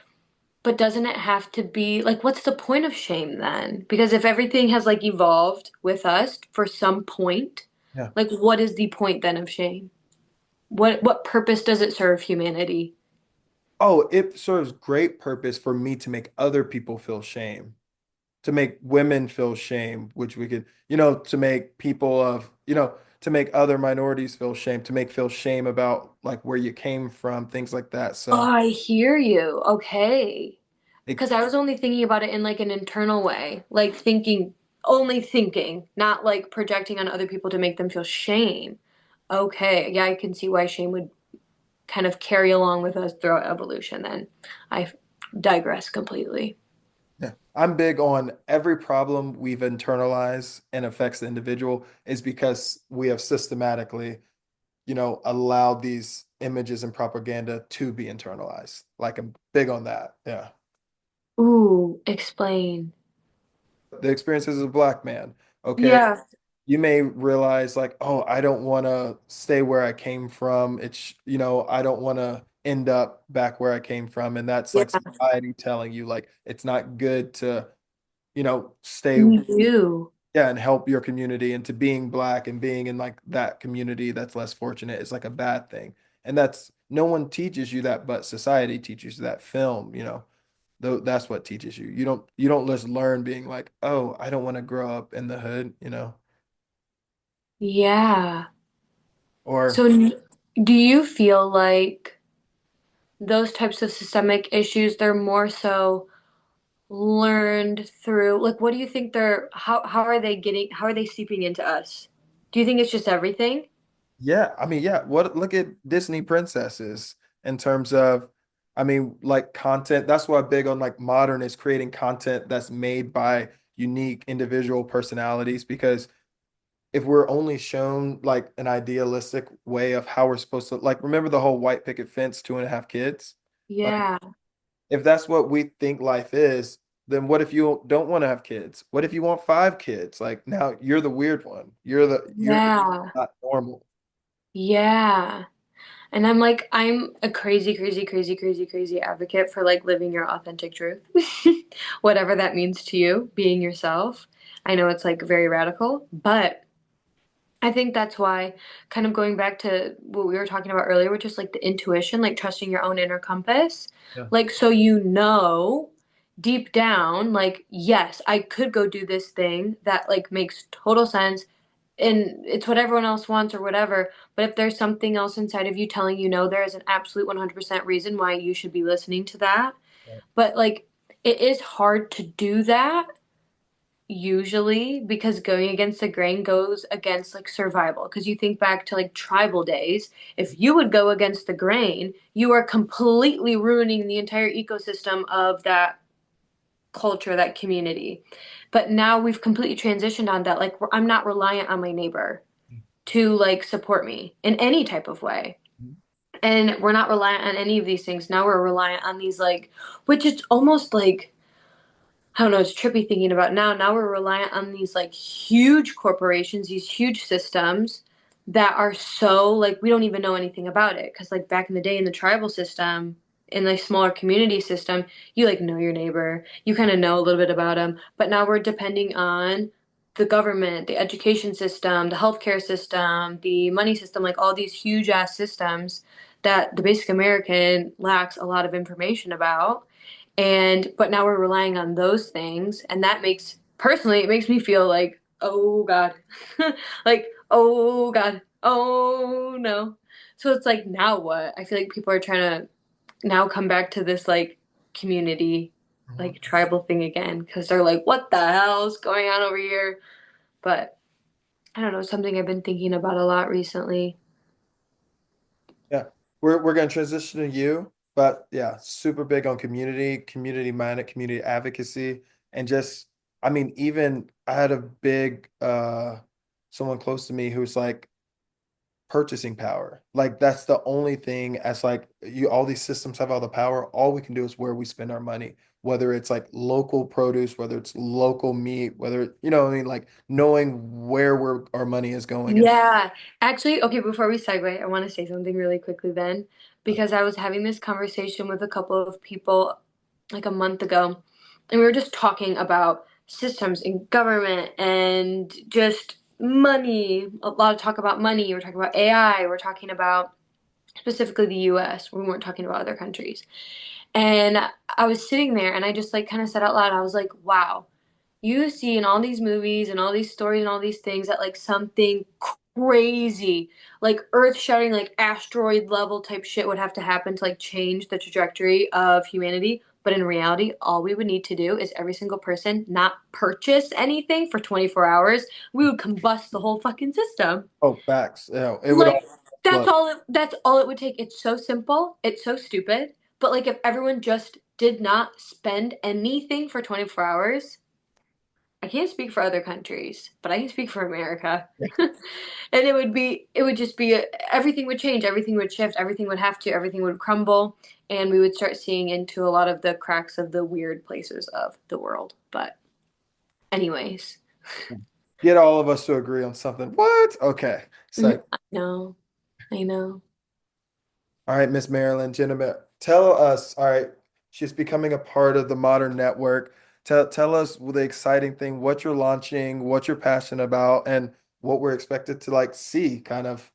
but doesn't it have to be like what's the point of shame then? Because if everything has like evolved with us for some point, Yeah. like what is the point then of shame? What purpose does it serve humanity? Oh, it serves great purpose for me to make other people feel shame, to make women feel shame, which we could, to make people of, to make other minorities feel shame, to make feel shame about like where you came from, things like that. Oh, So I hear you. Okay. it, Because I was only thinking about it in like an internal way, like thinking, only thinking, not like projecting on other people to make them feel shame. Okay. Yeah, I can see why shame would kind of carry along with us throughout evolution then. I digress completely. yeah, I'm big on every problem we've internalized and affects the individual is because we have systematically, allowed these images and propaganda to be internalized. Like I'm big on that. Yeah. Ooh, explain. The experiences of a black man. Okay. Yeah. You may realize like, oh, I don't want to stay where I came from. I don't want to end up back where I came from. And that's Yeah. like society telling you like it's not good to, stay, You do. yeah, and help your community into being black and being in like that community that's less fortunate is like a bad thing. And that's no one teaches you that, but society teaches you that film. Though that's what teaches you. You don't just learn being like, oh, I don't want to grow up in the hood. Yeah. Or So do you feel like those types of systemic issues, they're more so learned through like what do you think they're how are they seeping into us? Do you think it's just everything? yeah, I mean, yeah, what look at Disney princesses in terms of, I mean, like content. That's why I'm big on like modern is creating content that's made by unique individual personalities because if we're only shown like an idealistic way of how we're supposed to like remember the whole white picket fence 2.5 kids? Like Yeah. if that's what we think life is, then what if you don't want to have kids? What if you want 5 kids? Like now you're the weird one. You're Yeah. not normal. Yeah. And I'm like, I'm a crazy, crazy, crazy, crazy, crazy advocate for like living your authentic truth. Whatever that means to you, being yourself. I know it's like very radical, but I think that's why, kind of going back to what we were talking about earlier, which is like the intuition, like trusting your own inner compass. Yeah. Like, so you know deep down, like, yes, I could go do this thing that like makes total sense and it's what everyone else wants or whatever. But if there's something else inside of you telling you no, there is an absolute 100% reason why you should be listening to that. But like, it is hard to do that usually because going against the grain goes against like survival because you think back to like tribal days, if you would go against the grain you are completely ruining the entire ecosystem of that culture, that community. But now we've completely transitioned on that, like I'm not reliant on my neighbor to like support me in any type of way, and we're not reliant on any of these things. Now we're reliant on these like, which it's almost like I don't know, it's trippy thinking about now. Now we're reliant on these like huge corporations, these huge systems that are so like we don't even know anything about it. Cause like back in the day in the tribal system, in a smaller community system, you like know your neighbor, you kind of know a little bit about them. But now we're depending on the government, the education system, the healthcare system, the money system, like all these huge ass systems that the basic American lacks a lot of information about. And but now we're relying on those things, and that makes personally it makes me feel like, oh God. Like, oh God, oh no. So it's like, now what? I feel like people are trying to now come back to this like community, Mhm. like tribal thing again, because they're like, what the hell is going on over here? But I don't know, something I've been thinking about a lot recently. Yeah, we're gonna transition to you, but yeah, super big on community, community minded, community advocacy, and just I mean, even I had a big someone close to me who's like purchasing power. Like that's the only thing as like you all these systems have all the power. All we can do is where we spend our money, whether it's like local produce, whether it's local meat, whether you know what I mean, like knowing where our money is going and Yeah, actually, okay, before we segue, I want to say something really quickly then, because I was having this conversation with a couple of people like a month ago, and we were just talking about systems in government and just money. A lot of talk about money. We're talking about AI. We're talking about specifically the US. We weren't talking about other countries. And I was sitting there and I just like kind of said out loud, I was like, wow, you see in all these movies and all these stories and all these things that like something crazy, like earth-shattering, like asteroid level type shit would have to happen to like change the trajectory of humanity. But in reality, all we would need to do is every single person not purchase anything for 24 hours. We would combust the whole fucking system. oh, facts. Yeah, it would Like all that's look. all it would take. It's so simple. It's so stupid. But like if everyone just did not spend anything for 24 hours, I can't speak for other countries, but I can speak for America. And it would just be, everything would change, everything would shift, everything would crumble, and we would start seeing into a lot of the cracks of the weird places of the world. But, anyways, Get all of us to agree on something. What? Okay. So, I know, I know. all right, Miss Marilyn, Jenna, tell us. All right, she's becoming a part of the modern network. Tell us the exciting thing, what you're launching, what you're passionate about, and what we're expected to like see kind of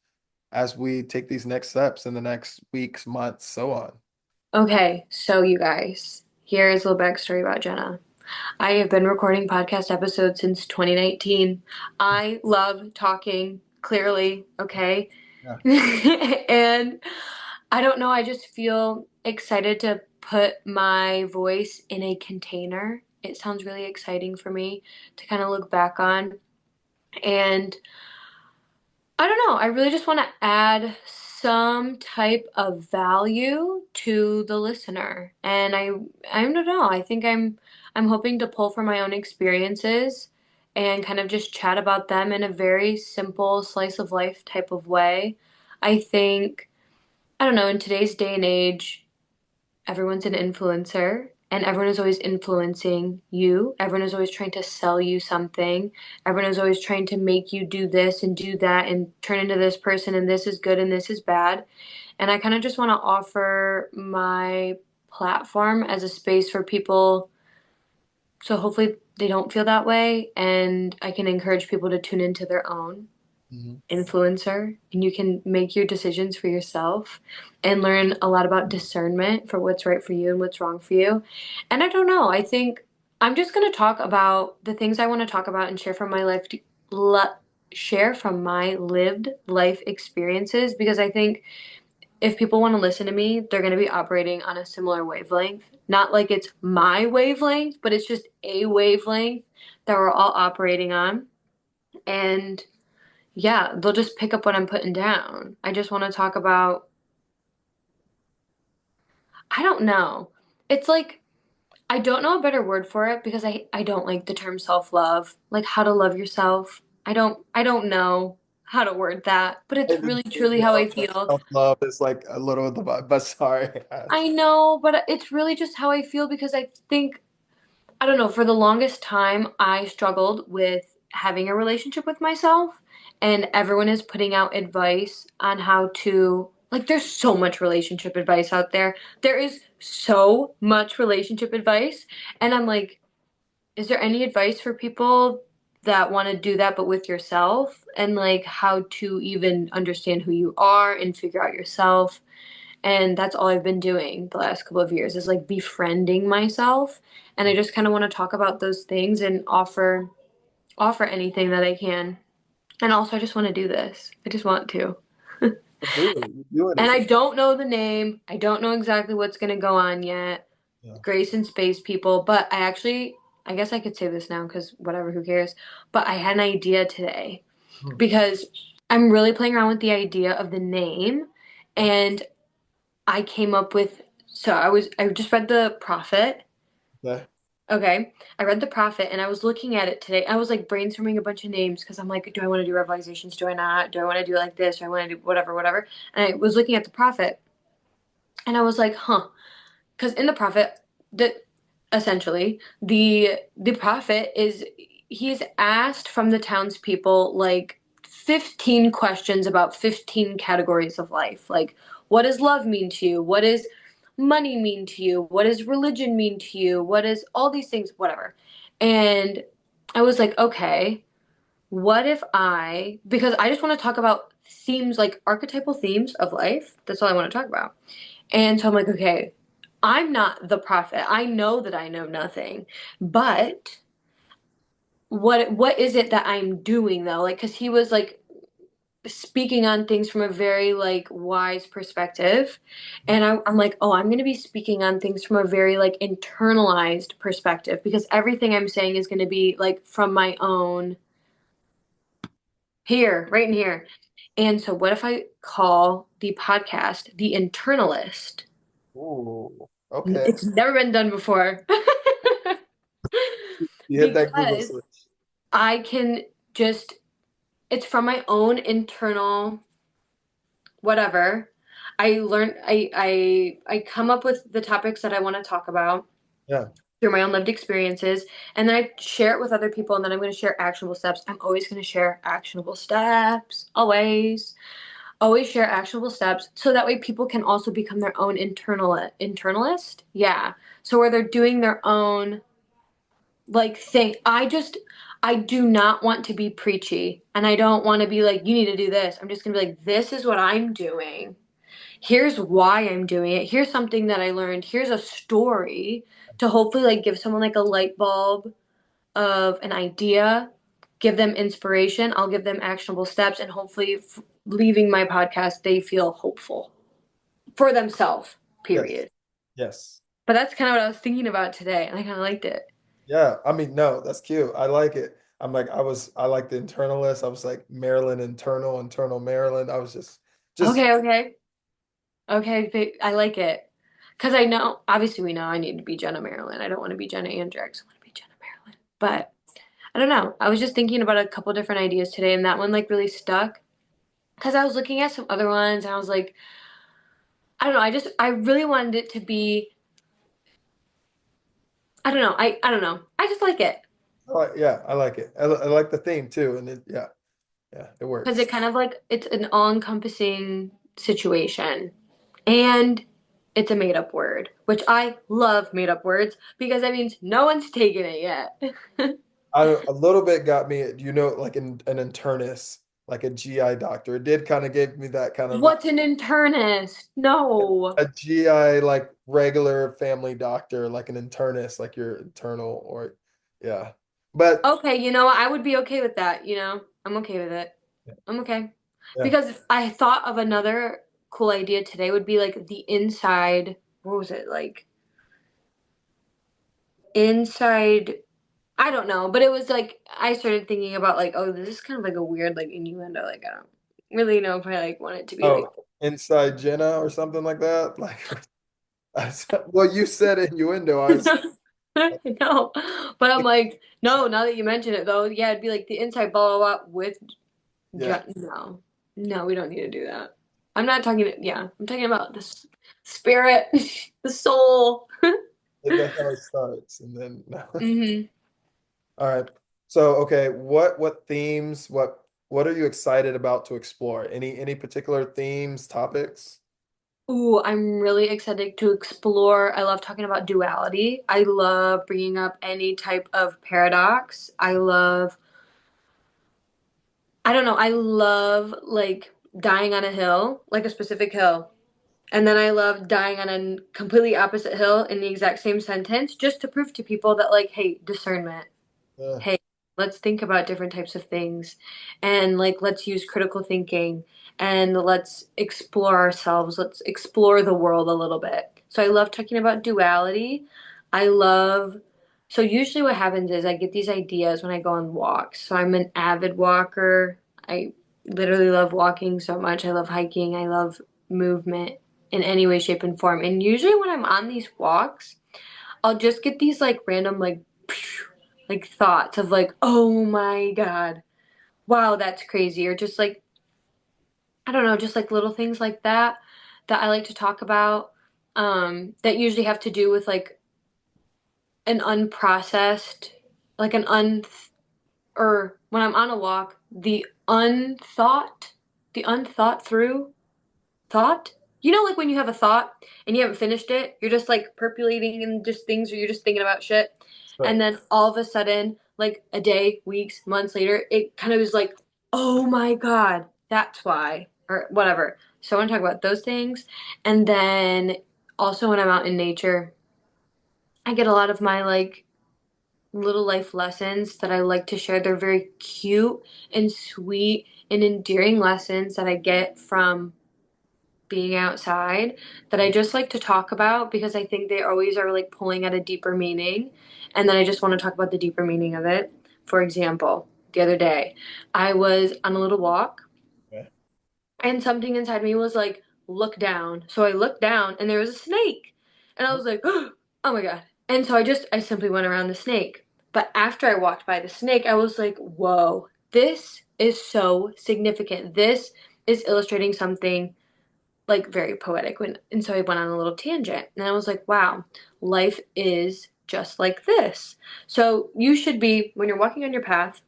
as we take these next steps in the next weeks, months, so on. Okay, so you guys, here is a little backstory about Jenna. I have been recording podcast episodes since 2019. I love talking, clearly, okay? Yeah. And I don't know, I just feel excited to put my voice in a container. It sounds really exciting for me to kind of look back on. And I don't know, I really just want to add some type of value to the listener. And I don't know, I think I'm hoping to pull from my own experiences and kind of just chat about them in a very simple slice of life type of way. I think I don't know, in today's day and age, everyone's an influencer and everyone is always influencing you. Everyone is always trying to sell you something. Everyone is always trying to make you do this and do that and turn into this person and this is good and this is bad. And I kind of just want to offer my platform as a space for people so hopefully they don't feel that way and I can encourage people to tune into their own Mhm. influencer and you can make your decisions for yourself and learn a lot about discernment for what's right for you and what's wrong for you. And I don't know, I think I'm just going to talk about the things I want to talk about and share from my share from my lived life experiences because I think if people want to listen to me, they're going to be operating on a similar wavelength. Not like it's my wavelength, but it's just a wavelength that we're all operating on. And yeah, they'll just pick up what I'm putting down. I just want to talk about, I don't know. It's like, I don't know a better word for it because I don't like the term self-love, like how to love yourself. I don't know how to word that, but it's really truly how I feel. Self-love is like a little of the vibe, but sorry. I know, but it's really just how I feel because I think, I don't know, for the longest time, I struggled with having a relationship with myself, and everyone is putting out advice on how to Like there's so much relationship advice out there. There is so much relationship advice. And I'm like, is there any advice for people that want to do that but with yourself and like how to even understand who you are and figure out yourself? And that's all I've been doing the last couple of years is like befriending myself. And I just kind of want to talk about those things and offer anything that I can. And also I just want to do this. I just want to. Do it. You do it And if I don't know the name. I don't know exactly what's going to go on yet. yeah. Grace and Space People, but I guess I could say this now because whatever, who cares? But I had an idea today Hmm. because I'm really playing around with the idea of the name, and I came up with. I just read the Prophet. Okay. Okay, I read the Prophet, and I was looking at it today. I was like brainstorming a bunch of names because I'm like, do I want to do revelations? Do I not? Do I want to do like this? Do I want to do whatever, whatever? And I was looking at the Prophet, and I was like, huh. Because in the prophet, the essentially the prophet is he's asked from the townspeople like 15 questions about 15 categories of life. Like, what does love mean to you? What does money mean to you? What does religion mean to you? What is all these things, whatever. And I was like, okay, what if because I just want to talk about themes, like archetypal themes of life. That's all I want to talk about. And so I'm like, okay, I'm not the prophet. I know that I know nothing. But what is it that I'm doing though? Like cuz he was like speaking on things from a very like wise perspective. And I'm like, oh, I'm going to be speaking on things from a very like internalized perspective because everything I'm saying is going to be like from my own here, right in here. And so what if I call the podcast The Internalist? Ooh. Okay. It's never been done before. You hit that Google Because search. I can just, it's from my own internal whatever. I come up with the topics that I want to talk about Yeah. through my own lived experiences, and then I share it with other people, and then I'm going to share actionable steps. I'm always going to share actionable steps. Always share actionable steps so that way people can also become their own internalist. Yeah. So where they're doing their own like thing. I do not want to be preachy and I don't want to be like you need to do this. I'm just going to be like this is what I'm doing. Here's why I'm doing it. Here's something that I learned. Here's a story to hopefully like give someone like a light bulb of an idea, give them inspiration. I'll give them actionable steps and hopefully leaving my podcast they feel hopeful for themselves. Yes. Period. Yes. But that's kind of what I was thinking about today and I kind of liked it. Yeah. I mean, no, that's cute. I like it. I like the internalist. I was like Maryland internal Maryland. I was just, Okay, okay. Okay, I like it. Because I know, obviously, we know I need to be Jenna Marilyn. I don't want to be Jenna Andrews. I want to be Jenna Marilyn. But I don't know. I was just thinking about a couple different ideas today, and that one like really stuck. Because I was looking at some other ones, and I was like, I don't know. I really wanted it to be. I don't know. I don't know. I just like it yeah, I like it. I like the theme too. And yeah, it because works. it kind of like it's an all-encompassing situation, and it's a made-up word, which I love made-up words because that means no one's taken it yet. A little bit got me, like an internist, like a GI doctor. It did kind of give me that kind of What's an internist? No. a GI, like regular family doctor, like an internist, like your internal or yeah. But Okay, you know what? I would be okay with that, you know? I'm okay with it. I'm okay. yeah. Because I thought of another cool idea today would be like the inside, what was it? Like inside, I don't know, but it was like I started thinking about like, oh, this is kind of like a weird like innuendo. Like I don't really know if I like want it to be like Oh, inside Jenna or something like that. Like, well, you said innuendo. I was, no. But I'm like, no, now that you mention it though, yeah, it'd be like the inside blah blah blah with yeah, No, no, we don't need to do that. I'm not talking. Yeah, I'm talking about the spirit, the soul. that's how it starts, and then no. hmm All right. So, okay, what themes, what are you excited about to explore? Any particular themes, topics? Ooh, I'm really excited to explore. I love talking about duality. I love bringing up any type of paradox. I don't know, I love like dying on a hill, like a specific hill. And then I love dying on a completely opposite hill in the exact same sentence just to prove to people that, like, hey, discernment. Uh, Hey, let's think about different types of things and like let's use critical thinking and let's explore ourselves. Let's explore the world a little bit. So I love talking about duality. I love so usually what happens is I get these ideas when I go on walks. So I'm an avid walker. I literally love walking so much. I love hiking. I love movement in any way, shape, and form. And usually when I'm on these walks, I'll just get these like random like thoughts of like, oh my God, wow, that's crazy. Or just like, I don't know, just like little things like that that I like to talk about. That usually have to do with like an unprocessed, like an un or when I'm on a walk, the unthought through thought. You know, like when you have a thought and you haven't finished it, you're just like percolating and just things, or you're just thinking about shit. so, And then all of a sudden, like a day, weeks, months later, it kind of is like, oh my God, that's why, or whatever. So I want to talk about those things. And then also when I'm out in nature, I get a lot of my like little life lessons that I like to share. They're very cute and sweet and endearing lessons that I get from being outside that I just like to talk about because I think they always are like pulling at a deeper meaning. And then I just want to talk about the deeper meaning of it. For example, the other day, I was on a little walk okay. and something inside me was like, look down. So I looked down and there was a snake. And I was like, oh my God. And so I simply went around the snake. But after I walked by the snake, I was like, whoa, this is so significant. This is illustrating something like very poetic when and so I went on a little tangent and I was like, wow, life is just like this. So you should be when you're walking on your path,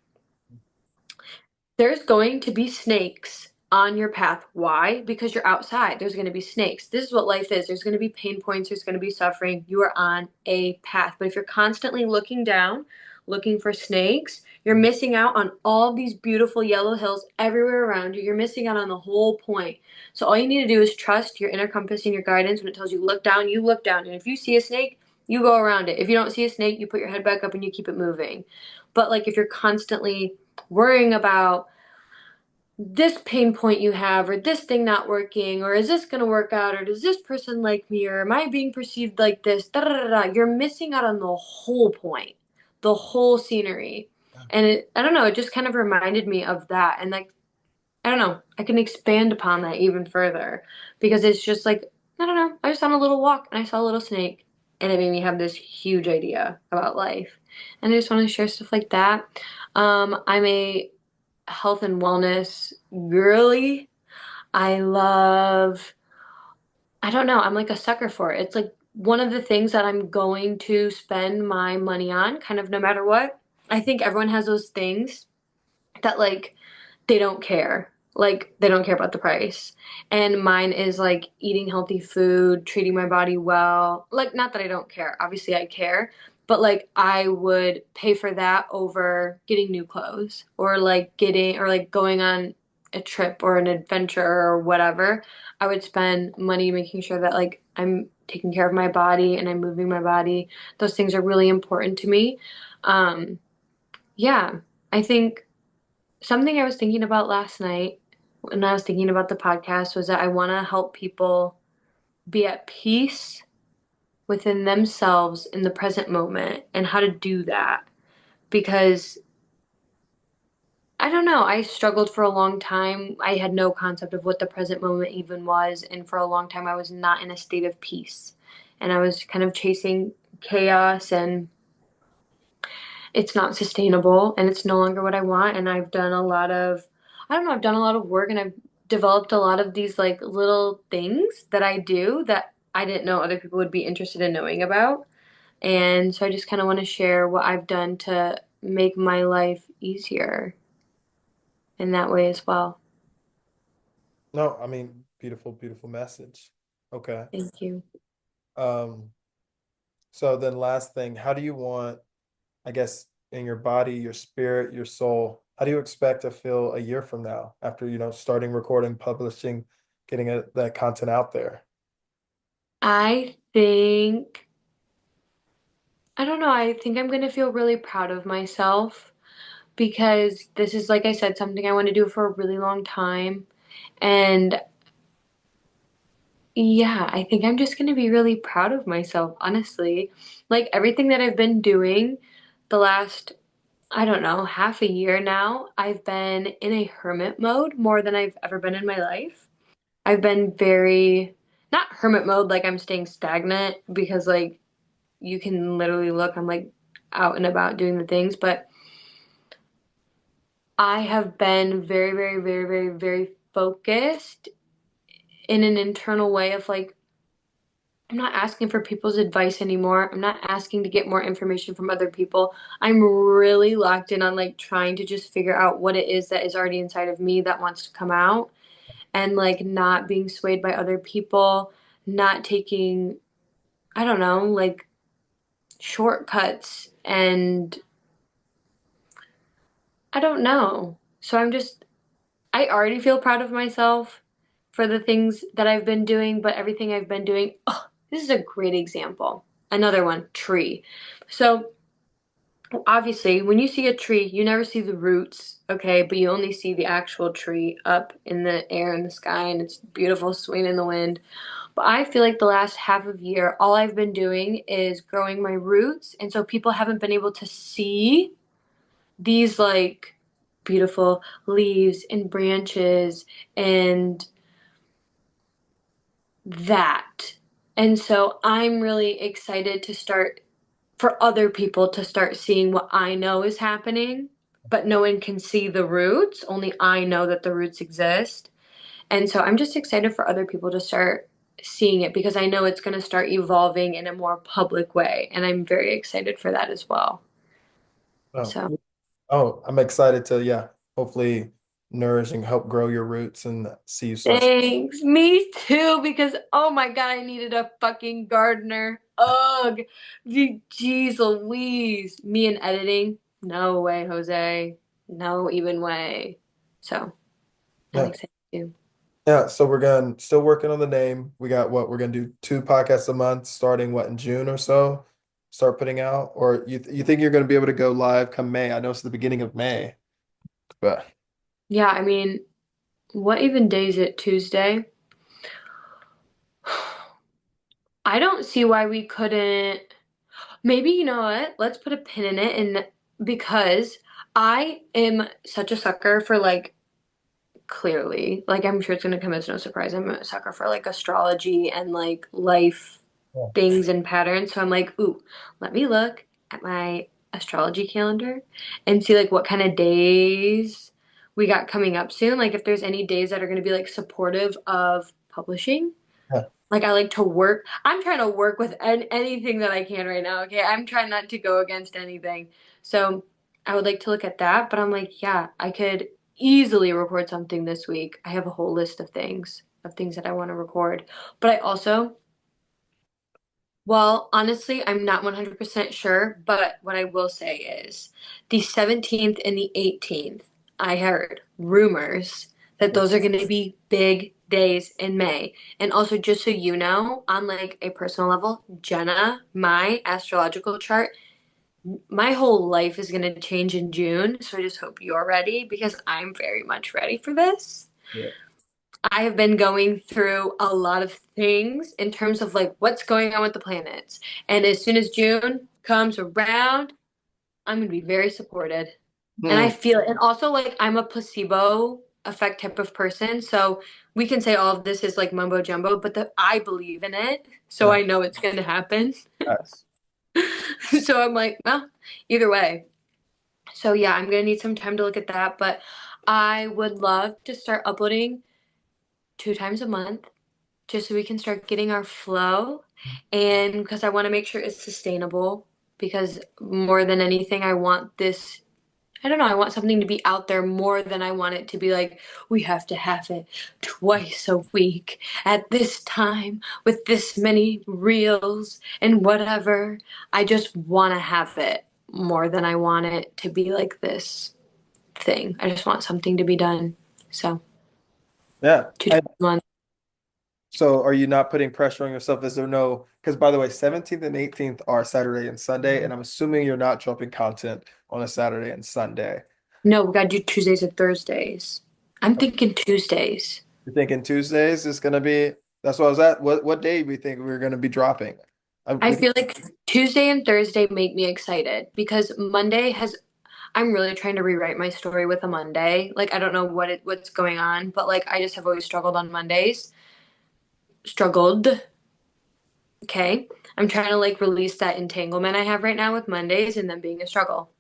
there's going to be snakes on your path. Why? Because you're outside. There's going to be snakes. This is what life is. There's going to be pain points. There's going to be suffering. You are on a path. But if you're constantly looking down, looking for snakes, you're missing out on all these beautiful yellow hills everywhere around you. You're missing out on the whole point. So all you need to do is trust your inner compass and your guidance. When it tells you look down, you look down. And if you see a snake, you go around it. If you don't see a snake, you put your head back up and you keep it moving. But like if you're constantly worrying about this pain point you have, or this thing not working, or is this going to work out, or does this person like me, or am I being perceived like this, da, da, da, da. You're missing out on the whole point, the whole scenery. And I don't know, it just kind of reminded me of that. And like, I don't know, I can expand upon that even further because it's just like, I don't know, I was on a little walk and I saw a little snake and it made me have this huge idea about life. And I just want to share stuff like that. I'm a health and wellness girly. I love, I don't know, I'm like a sucker for it. It's like one of the things that I'm going to spend my money on, kind of no matter what. I think everyone has those things that like they don't care. Like they don't care about the price. And mine is like eating healthy food, treating my body well. Like not that I don't care. Obviously I care, but like I would pay for that over getting new clothes or like getting or like going on a trip or an adventure or whatever. I would spend money making sure that like I'm taking care of my body and I'm moving my body. Those things are really important to me. Um yeah, I think something I was thinking about last night when I was thinking about the podcast was that I want to help people be at peace within themselves in the present moment and how to do that. Because I don't know, I struggled for a long time. I had no concept of what the present moment even was. And for a long time, I was not in a state of peace. And I was kind of chasing chaos and it's not sustainable and it's no longer what I want. And I've done a lot of, I don't know, I've done a lot of work and I've developed a lot of these like little things that I do that I didn't know other people would be interested in knowing about. And so I just kind of want to share what I've done to make my life easier in that way as well. No, I mean, beautiful, beautiful message. Okay. Thank you. Um, so then last thing, how do you want, I guess, in your body, your spirit, your soul, how do you expect to feel a year from now after, starting recording, publishing, getting that content out there? I think, I don't know, I think I'm gonna feel really proud of myself because this is, like I said, something I want to do for a really long time. And yeah, I think I'm just gonna be really proud of myself, honestly. Like everything that I've been doing the last, I don't know, half a year now, I've been in a hermit mode more than I've ever been in my life. I've been very, not hermit mode, like I'm staying stagnant because like you can literally look, I'm like out and about doing the things, but I have been very, very, very, very, very focused in an internal way of like, I'm not asking for people's advice anymore. I'm not asking to get more information from other people. I'm really locked in on like trying to just figure out what it is that is already inside of me that wants to come out and like not being swayed by other people, not taking, I don't know, like shortcuts and I don't know. So I already feel proud of myself for the things that I've been doing, but everything I've been doing, oh, this is a great example. Another one, tree. So obviously, when you see a tree, you never see the roots, okay, but you only see the actual tree up in the air in the sky, and it's beautiful swinging in the wind. But I feel like the last half of year, all I've been doing is growing my roots, and so people haven't been able to see these like beautiful leaves and branches and that. And so I'm really excited to start for other people to start seeing what I know is happening, but no one can see the roots. Only I know that the roots exist. And so I'm just excited for other people to start seeing it because I know it's going to start evolving in a more public way. And I'm very excited for that as well. Oh, So oh, I'm excited to, yeah, hopefully nourish and help grow your roots and see you start. thanks. Me too, because oh my God, I needed a fucking gardener. Ugh. Jeez Louise. Me and editing. No way, Jose. No even way. So I'm Yeah. excited too. Yeah. So we're going still working on the name. We got what we're gonna do 2 podcasts a month, starting what in June or so, start putting out. Or you think you're gonna be able to go live come May? I know it's the beginning of May, but Yeah, I mean, what even day is it? Tuesday? I don't see why we couldn't. Maybe you know what? Let's put a pin in it and because I am such a sucker for like clearly. Like I'm sure it's gonna come as no surprise. I'm a sucker for like astrology and like life yeah. things and patterns. So I'm like, ooh, let me look at my astrology calendar and see like what kind of days we got coming up soon. Like if there's any days that are gonna be like supportive of publishing. Yeah. Like I like to work. I'm trying to work with anything that I can right now. Okay, I'm trying not to go against anything. So I would like to look at that, but I'm like, yeah, I could easily record something this week. I have a whole list of things that I want to record. But I also, well, honestly, I'm not 100% sure, but what I will say is the 17th and the 18th, I heard rumors that those are going to be big days in May. And also, just so you know, on like a personal level, Jenna, my astrological chart, my whole life is going to change in June. So I just hope you're ready because I'm very much ready for this. Yeah. I have been going through a lot of things in terms of like what's going on with the planets. And as soon as June comes around, I'm going to be very supported. And I Hmm. feel it. And also like I'm a placebo effect type of person. So we can say all of this is like mumbo jumbo, but I believe in it. So Yeah. I know it's going to happen. Yes. So I'm like, well, either way. So yeah, I'm going to need some time to look at that, but I would love to start uploading 2 times a month just so we can start getting our flow and because I want to make sure it's sustainable because more than anything I want this I don't know, I want something to be out there more than I want it to be like, we have to have it twice a week at this time with this many reels and whatever. I just want to have it more than I want it to be like this thing. I just want something to be done. So, Yeah. two times a month. So are you not putting pressure on yourself? Is there no, because by the way, 17th and 18th are Saturday and Sunday, and I'm assuming you're not dropping content on a Saturday and Sunday. No, we gotta do Tuesdays and Thursdays. I'm thinking Tuesdays. You're thinking Tuesdays is gonna be, that's what I was at. What day do we think we're gonna be dropping? I We can, feel like Tuesday and Thursday make me excited because Monday has I'm really trying to rewrite my story with a Monday. Like I don't know what's going on, but like I just have always struggled on Mondays. Struggled. Okay. I'm trying to like release that entanglement I have right now with Mondays and them being a struggle.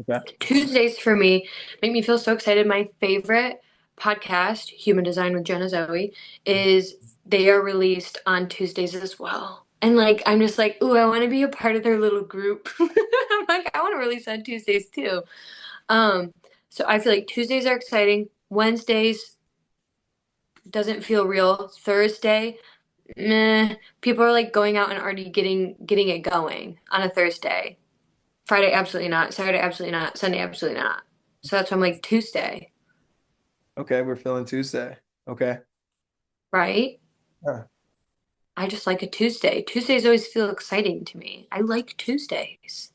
okay. Tuesdays for me make me feel so excited. My favorite podcast, Human Design with Jenna Zoe, is they are released on Tuesdays as well. And like I'm just like, ooh, I want to be a part of their little group. I'm like, I want to release on Tuesdays too. Um, so I feel like Tuesdays are exciting. Wednesdays doesn't feel real. Thursday, meh. People are like going out and already getting it going on a Thursday. Friday, absolutely not. Saturday, absolutely not. Sunday, absolutely not. So that's why I'm like Tuesday, Okay, we're feeling Tuesday. Okay. right? Yeah. I just like a Tuesday. Tuesdays always feel exciting to me. I like Tuesdays.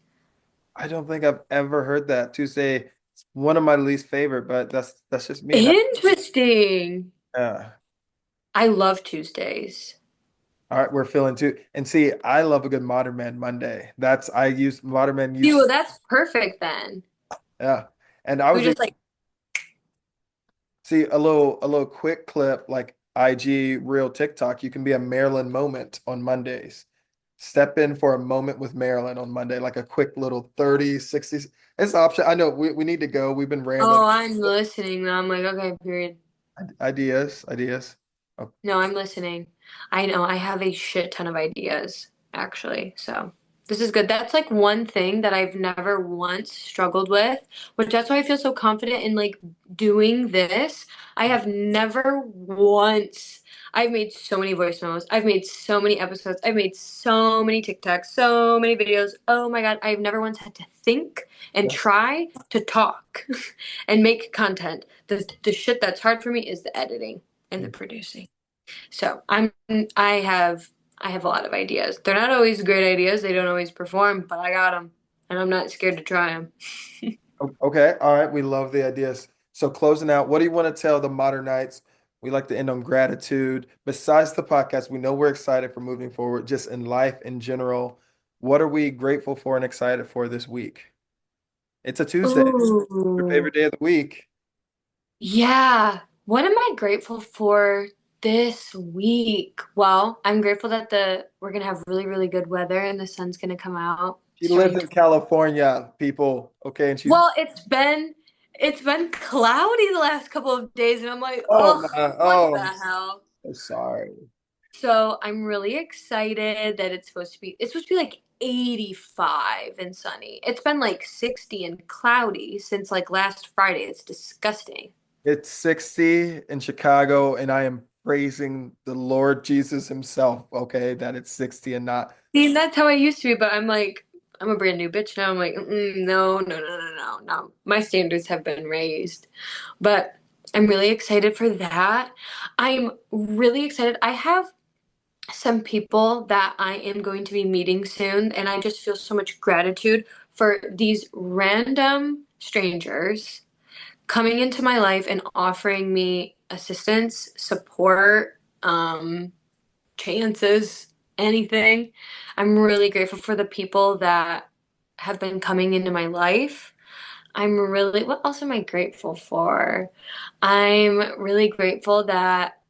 I don't think I've ever heard that. Tuesday is one of my least favorite, but that's just me. Interesting. Yeah. I love Tuesdays. All right, we're feeling too. And see, I love a good Modern Man Monday. That's I use Modern Man See, well, use that's perfect then. yeah. And I We was just like, see a little quick clip like IG real TikTok. You can be a Marilyn moment on Mondays. Step in for a moment with Marilyn on Monday, like a quick little 30, 60. It's an option. I know we need to go. We've been rambling. oh, I'm listening. I'm like, okay, period. Ideas. Oh, No, I'm listening. I know I have a shit ton of ideas, actually. So this is good. That's like one thing that I've never once struggled with, which that's why I feel so confident in like doing this. I have never once. I've made so many voice memos. I've made so many episodes. I've made so many TikToks, so many videos. Oh my God. I've never once had to think and yeah. try to talk and make content. The shit that's hard for me is the editing and the producing. So I have a lot of ideas. They're not always great ideas. They don't always perform, but I got them, and I'm not scared to try them. Okay. All right. We love the ideas. So closing out, what do you want to tell the Modernites? We like to end on gratitude. Besides the podcast, we know we're excited for moving forward, just in life in general. What are we grateful for and excited for this week? It's a Tuesday. Your Ooh, favorite day of the week. yeah. What am I grateful for this week? Well, I'm grateful that the we're gonna have really, really good weather and the sun's gonna come out She lives starting in California, people. Okay. And she's, well, it's been cloudy the last couple of days, and I'm like, oh oh, my, what the oh, hell? I'm sorry. So I'm really excited that it's supposed to be like 85 and sunny. It's been like 60 and cloudy since like last Friday. It's disgusting. It's 60 in Chicago, and I am praising the Lord Jesus himself, okay, that it's 60 and not. See, that's how I used to be, but I'm like, I'm a brand new bitch now. I'm like, no, no, no, no, no, no. My standards have been raised. But I'm really excited for that. I'm really excited. I have some people that I am going to be meeting soon, and I just feel so much gratitude for these random strangers coming into my life and offering me assistance, support, chances, anything. I'm really grateful for the people that have been coming into my life. What else am I grateful for? I'm really grateful that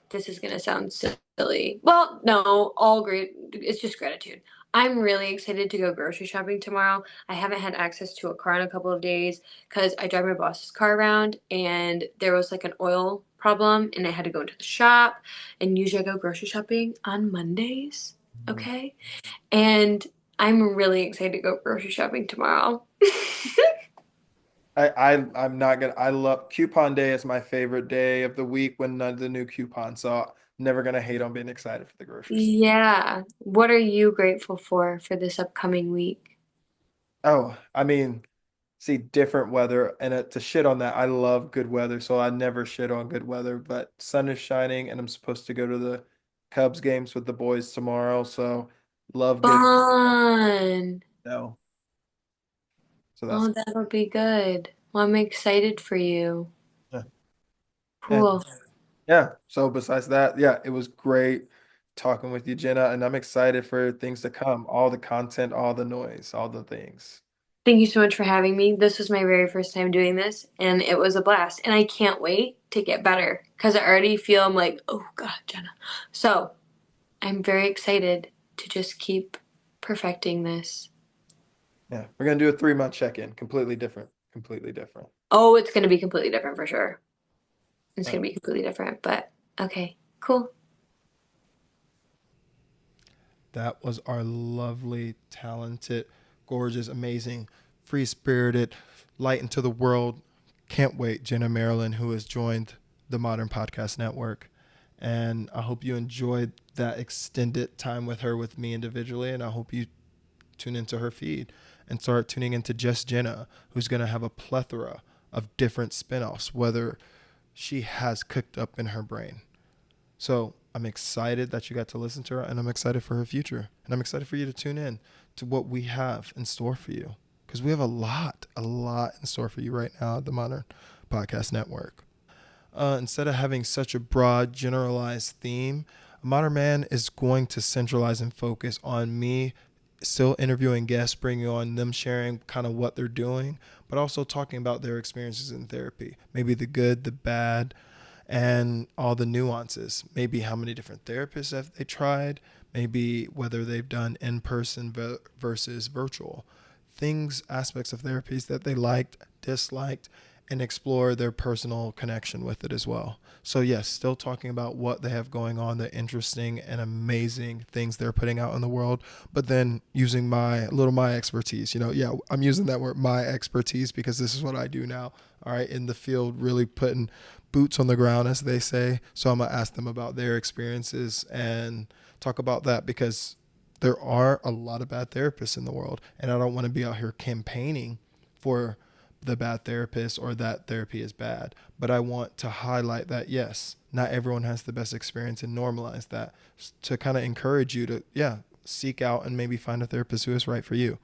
this is going to sound silly. Well, no, all great. It's just gratitude. I'm really excited to go grocery shopping tomorrow. I haven't had access to a car in a couple of days because I drive my boss's car around and there was like an oil problem and I had to go into the shop. And usually I go grocery shopping on Mondays. Okay. And I'm really excited to go grocery shopping tomorrow. I'm not gonna. I love coupon day is my favorite day of the week when the new coupon. So I'm never gonna hate on being excited for the groceries. Yeah. What are you grateful for this upcoming week? Oh, I mean, see different weather and to shit on that. I love good weather, so I never shit on good weather. But sun is shining, and I'm supposed to go to the Cubs games with the boys tomorrow. So love good. Fun. No, so that's Oh, that'll be good. Well, I'm excited for you. yeah. And Cool. yeah. So besides that, yeah, it was great talking with you, Jenna, and I'm excited for things to come. All the content, all the noise, all the things. Thank you so much for having me. This was my very first time doing this, and it was a blast. And I can't wait to get better because I already feel I'm like, oh God, Jenna. So I'm very excited to just keep perfecting this. Yeah, we're gonna do a 3 month check-in. Completely different. Completely different. Oh, it's going to be completely different for sure. It's All going right. to be completely different, but okay, cool. That was our lovely, talented, gorgeous, amazing, free-spirited, light into the world. Can't wait, Jenna Marilyn, who has joined the Modern Podcast Network. And I hope you enjoyed that extended time with her, with me individually. And I hope you tune into her feed and start tuning into Just Jenna, who's going to have a plethora of different spinoffs, whether she has cooked up in her brain. So I'm excited that you got to listen to her, and I'm excited for her future. And I'm excited for you to tune in to what we have in store for you. Because we have a lot in store for you right now at the Modern Podcast Network. Instead of having such a broad, generalized theme, Modern Man is going to centralize and focus on me still interviewing guests, bringing on them sharing kind of what they're doing, but also talking about their experiences in therapy, maybe the good, the bad, and all the nuances. Maybe how many different therapists have they tried, maybe whether they've done in person versus virtual. Things, aspects of therapies that they liked, disliked, and explore their personal connection with it as well. So, yes, still talking about what they have going on, the interesting and amazing things they're putting out in the world, but then using my expertise. Yeah, I'm using that word, my expertise, because this is what I do now. All right, in the field, really putting boots on the ground, as they say. So, I'm going to ask them about their experiences and talk about that because there are a lot of bad therapists in the world, and I don't want to be out here campaigning for the bad therapist or that therapy is bad. But I want to highlight that, yes, not everyone has the best experience and normalize that to kind of encourage you to, yeah, seek out and maybe find a therapist who is right for you.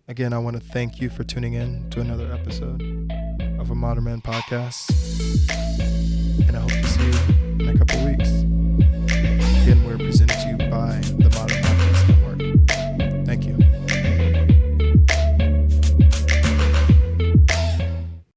Again, I want to thank you for tuning in to another episode of a Modern Man podcast. And I hope to see you in a couple